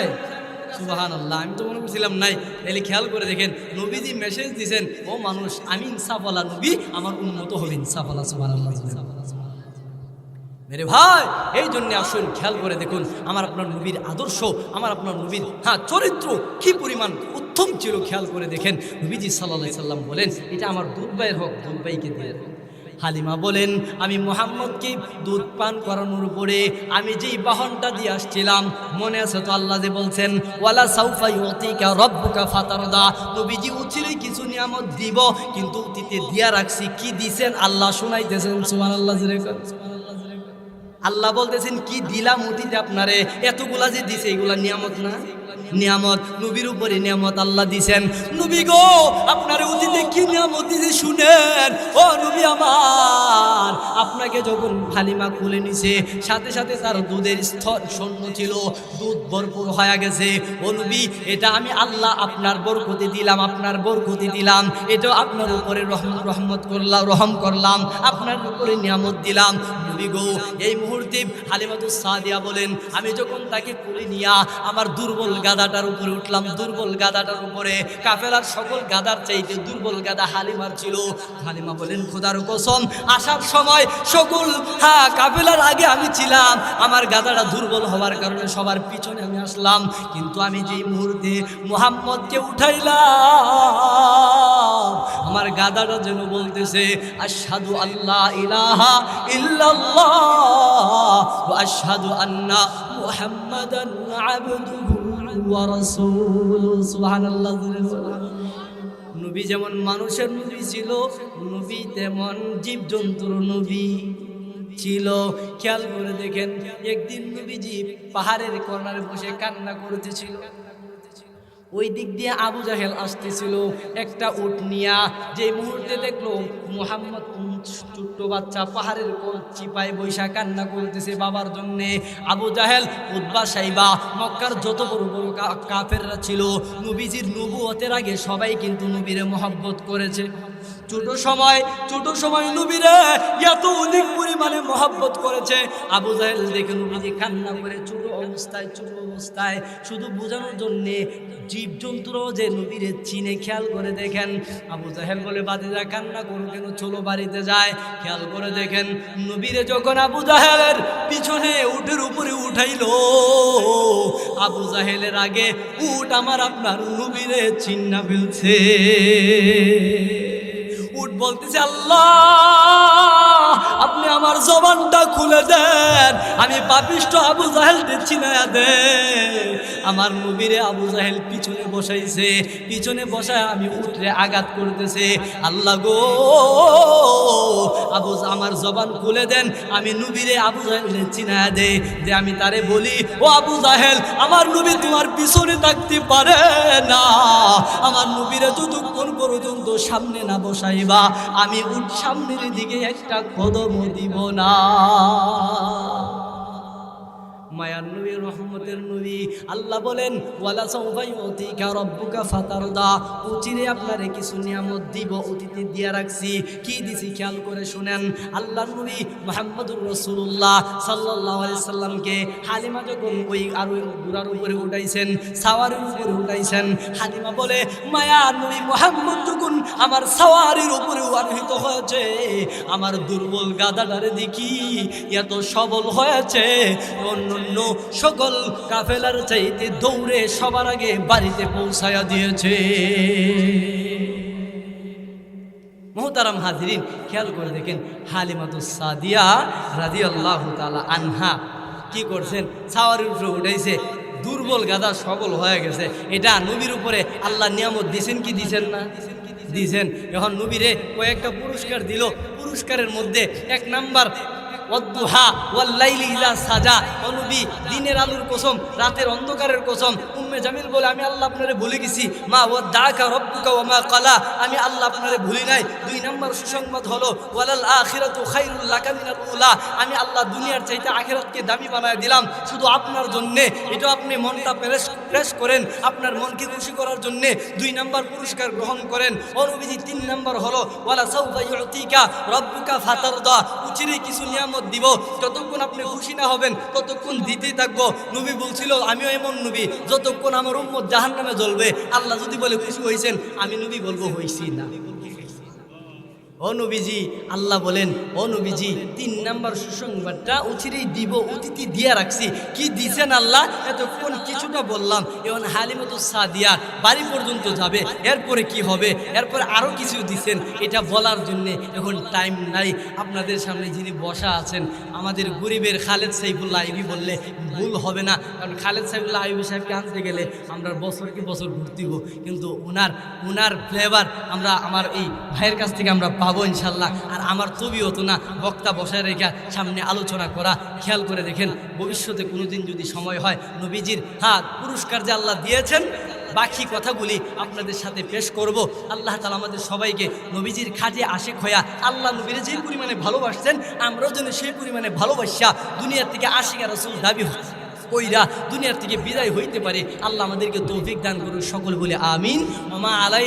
সুবহানাল্লাহ, আমি তো মনে করছিলাম নাই। তাহলে খেয়াল করে দেখেন, নবীজি মেসেজ দিয়েছেন, ও মানুষ আমি ইনসাফওয়ালা নবী, আমার উন্মত হবে ইনসাফওয়ালা। সুবহানাল্লাহ। মেরে ভাই, এই জন্য আসুন খেয়াল করে দেখুন আমার আপনার নবীর আদর্শ, আমার আপনার নবীর চরিত্র কি পরিমাণ উত্তম ছিল। খেয়াল করে দেখেন, নবীজি সাল্লাল্লাহু আলাইহি সাল্লাম বলেন, এটা আমার দুধ ভাইয়ের হক, দুধ ভাইকে দিয়ে। হালিমা বলেন, আমি মুহাম্মদকে দুধ পান করানোর পরে আমি যেই বাহনটা দিয়ে আসছিলাম, মনে আছে তো আল্লাহ যে বলছেন, ওয়ালা সাউফা ইউতিকা রাব্বুকা ফাতারদা, নবীজি উচিরে কিছু নিয়ামত দিব, কিন্তু অতীতে দিয়া রাখছি। কি দিছেন আল্লাহ শুনাইতেছেন। সুবহানাল্লাহ। আল্লাহ বলতেছেন, কি দিলাম অতীতে আপনারে, এতগুলা যে দিছে এগুলা নিয়ামত না? নিয়ামত, নবীর উপরে নিয়ামত আল্লাহ দিছেন। নবী গো আপনার অতীতে কি নিয়ামত দিছে শুনেন। ও নবী আমার, আপনাকে যখন হালিমা খুলে নিছে, সাথে সাথে তার দুধের স্তর শূন্য ছিল, দুধ ভরপুর হয়ে গেছে। ও নবী, এটা আমি আল্লাহ আপনার বরকতি দিলাম, আপনার বরকতি দিলাম, এটা আপনার উপরে রহমত করলাম, রহম করলাম, আপনার উপরে নিয়ামত দিলাম। নবী গো এই মুহূর্তে হালিমাতুস সাদিয়া বলেন, আমি যখন তাকে খুলে নিয়া আমার দুর্বল গাদাটার উপরে উঠলাম, দুর্বল গাদাটার উপরে, কাফেলার সকল গাদার চাইতে দুর্বল গাদা হালিমার ছিল। হালিমা বলেন, খোদার কসম আসার সময় সকল কাফেলার আগে আমি ছিলাম, আমার গাদাটা দুর্বল হওয়ার কারণে সবার পিছনে আমি আসলাম। কিন্তু আমি যেই মুহূর্তে মুহাম্মদকে উঠাইলাম, আমার গাদাটা যেন বলতেছে, আশহাদু আল্লা ইলাহা ইল্লাল্লাহ ওয়া আশহাদু আন্না মুহাম্মাদান আবদুহু ওয়া রাসূলুহু। সুবহানাল্লাহ। নবী যেমন মানুষের নবী ছিল, নবী তেমন জীবজন্তুর নবী ছিল। খেয়াল করে দেখেন, একদিন নবীজি পাহাড়ের কর্নারে বসে কান্না করতেছিল। ওই দিক দিয়ে আবু জাহেল আসতেছিল একটা উট নিয়া। যে মুহূর্তে দেখলো মুহাম্মদ ছোট্ট বাচ্চা পাহাড়ের চিপায় বৈশা কান্না করতেছে বাবার জন্যে, আবু জাহেল, উতবা, সাইবা, মক্কার যত বড় বড় কাফেররা ছিল, নবীজির নবুয়তের আগে সবাই কিন্তু নবীরে মহব্বত করেছে। ছোট সময় নবীরে এত অধিক পরিমাণে মহব্বত করেছে। আবু জাহেল দেখে নবীজি কান্না করে ছোট অবস্থায় শুধু বোঝানোর জন্যে জীবজন্তুর যে নবীরে চিনে। খেয়াল করে দেখেন, আবু জাহেল বলে, বাতিজা কান্না করো কেন, চলো বাড়িতে যায়। খেয়াল করে দেখেন, নবীরে যখন আবু জাহেলের পিছনে উটের উপরে উঠাইলো, আবু জাহেলের আগে উট আমার আপনার নবীরে চিন্না ফেলছে। উট বলতেছে, আল্লাহ আপনি আমার জবানটা খুলে দেন, আমি পাপিষ্ঠ আবু জাহেল দিচ্ছি না দেন। আমার নবীরে আবু জাহেল পিছনে বসাইছে, পিছনে বসায় আমি উঠরে আঘাত করতেছে। আল্লাহ গো আমার জবান খুলে দেন, আমি নবীরে আবু জাহেল চিনা দে, যে আমি তারে বলি, ও আবু জাহেল আমার নবী তোমার পিছনে থাকতে পারে না, আমার নবীরে যতক্ষণ পর্যন্ত সামনে না বসাইবা আমি উঠ সামনের দিকে একটা কদম দিব না। মায়ার নবী, রহমতের নবী। আল্লাহ বলেন ওয়ালা সাউফা ইউতিকা রাব্বুকা ফাতারদা, অচিরে আপনারে কিছু নিয়ামত দিব, অতীতে দিয়া রাখছি। কি দিছি খেয়াল করে শুনেন। আল্লাহর নবী মুহাম্মদুর রাসূলুল্লাহ সাল্লাল্লাহু আলাইহি সাল্লামকে হালিমা যখন ওই আর ওই ঘোড়ার উপরে উঠাইছেন, সাওয়ারির উপরে উঠাইছেন, হালিমা বলে মায়ার নবী মুহাম্মদ যখন আমার সাওয়ারির উপরে আরোহিত হয়েছে, আমার দুর্বল গাধাটারে দেখি এত সবল হয়েছে, অন্যান্য সকল কাফেলার চাইতে দৌড়ে সবার আগে বাড়িতে পৌঁছায়া দিয়েছে। মুহতারাম হাজিরিন, খেয়াল করে দেখেন হালিমাতুস সাদিয়া রাদিয়াল্লাহু তাআলা আনহা কি করছেন, সাওয়ারির উপরে উঠাইছে, দুর্বল গাধা সবল হয়ে গেছে। এটা নবীর উপরে আল্লাহ নিয়ামত দিছেন কি দিছেন না? দিছেন। এখন নবীরে কয়েকটা পুরস্কার দিল। পুরস্কারের মধ্যে 1 নাম্বার ওয়াদ্দুহা ওয়াল্লাইলি ইযা সাজা, ও নবী দিনের আলোর কসম, রাতের অন্ধকারের কসম। উম্মে জামিল বলে আমি আল্লাহ আপনারে ভুলে গেছি, মা ওয়াদ্দাকা রাব্বুকা ওয়া মা ক্বালা, আমি আল্লাহ আপনারে ভুলি নাই। 2 নাম্বার সুসংবাদ হলো ওয়ালাল আখিরাতু খায়রুল লাকা মিনাল উলা, আমি আল্লাহ দুনিয়ার চাইতে আখিরাতকে দামি বানায় দিলাম শুধু আপনার জন্য। এটা আপনি মনটা ফ্রেশ করেন, আপনার মনকে খুশি করার জন্য 2 নাম্বার পুরস্কার গ্রহণ করেন। ও নবীজি 3 নাম্বার হলো ওয়ালা সাউফা ইউতিকা রাব্বুকা ফাতারদা, উচিরে কিছু নিয়ামত দিব, যতক্ষণ আপনি খুশি না হবেন ততক্ষণ দিতেই থাকবো। নবী বলছিল আমিও এমন নবী, যতক্ষণ আমার উম্মত জাহান্নামে জ্বলবে, আল্লাহ যদি বলে খুশি হয়েছেন, আমি নবী বলবো হইছি না। ও নবীজি, আল্লাহ বলেন ও নবীজি 3 নাম্বার সুসংবাদটা উচিরেই দিব, অতিথি দিয়া রাখছি। কি দিছেন আল্লাহ? এতক্ষণ কিছুটা বললাম, এখন হালিমাতুস সাদিয়া বাড়ি পর্যন্ত যাবে, এরপরে কি হবে, এরপরে আরও কিছু দিছেন, এটা বলার জন্যে এখন টাইম নাই। আপনাদের সামনে যিনি বসা আছেন, আমাদের গরিবের খালেদ সাইফুল্লাহ আইবি বললে ভুল হবে না, কারণ খালেদ সাইফুল্লাহ আইবি সাহেবকে আনতে গেলে আমরা বছরকে বছর ঘুরতে হবো, কিন্তু ওনার ফ্লেভার আমরা আমার এই ভাইয়ের কাছ থেকে আমরা পাবো ইনশাল্লাহ। আর আমার তবি হতো না বক্তা বসায় রেখে সামনে আলোচনা করা। খেয়াল করে দেখেন, ভবিষ্যতে কোনোদিন যদি সময় হয়, নবীজির পুরস্কার যে আল্লাহ দিয়েছেন, বাকি কথাগুলি আপনাদের সাথে পেশ করব। আল্লাহ তাআলা আমাদের সবাইকে নবীজির খাঁটি আশিক হইয়া আল্লাহ নবীর যে পরিমাণে ভালোবাসছেন, আমরাও যেন সেই পরিমাণে ভালোবাসা দুনিয়ার থেকে আশিক আর রাসূল দাবি কইরা দুনিয়ার থেকে বিদায় হইতে পারে। আল্লাহ আমাদেরকে তৌফিক দান করুন সকল বলে আমিন। ওমা আলাই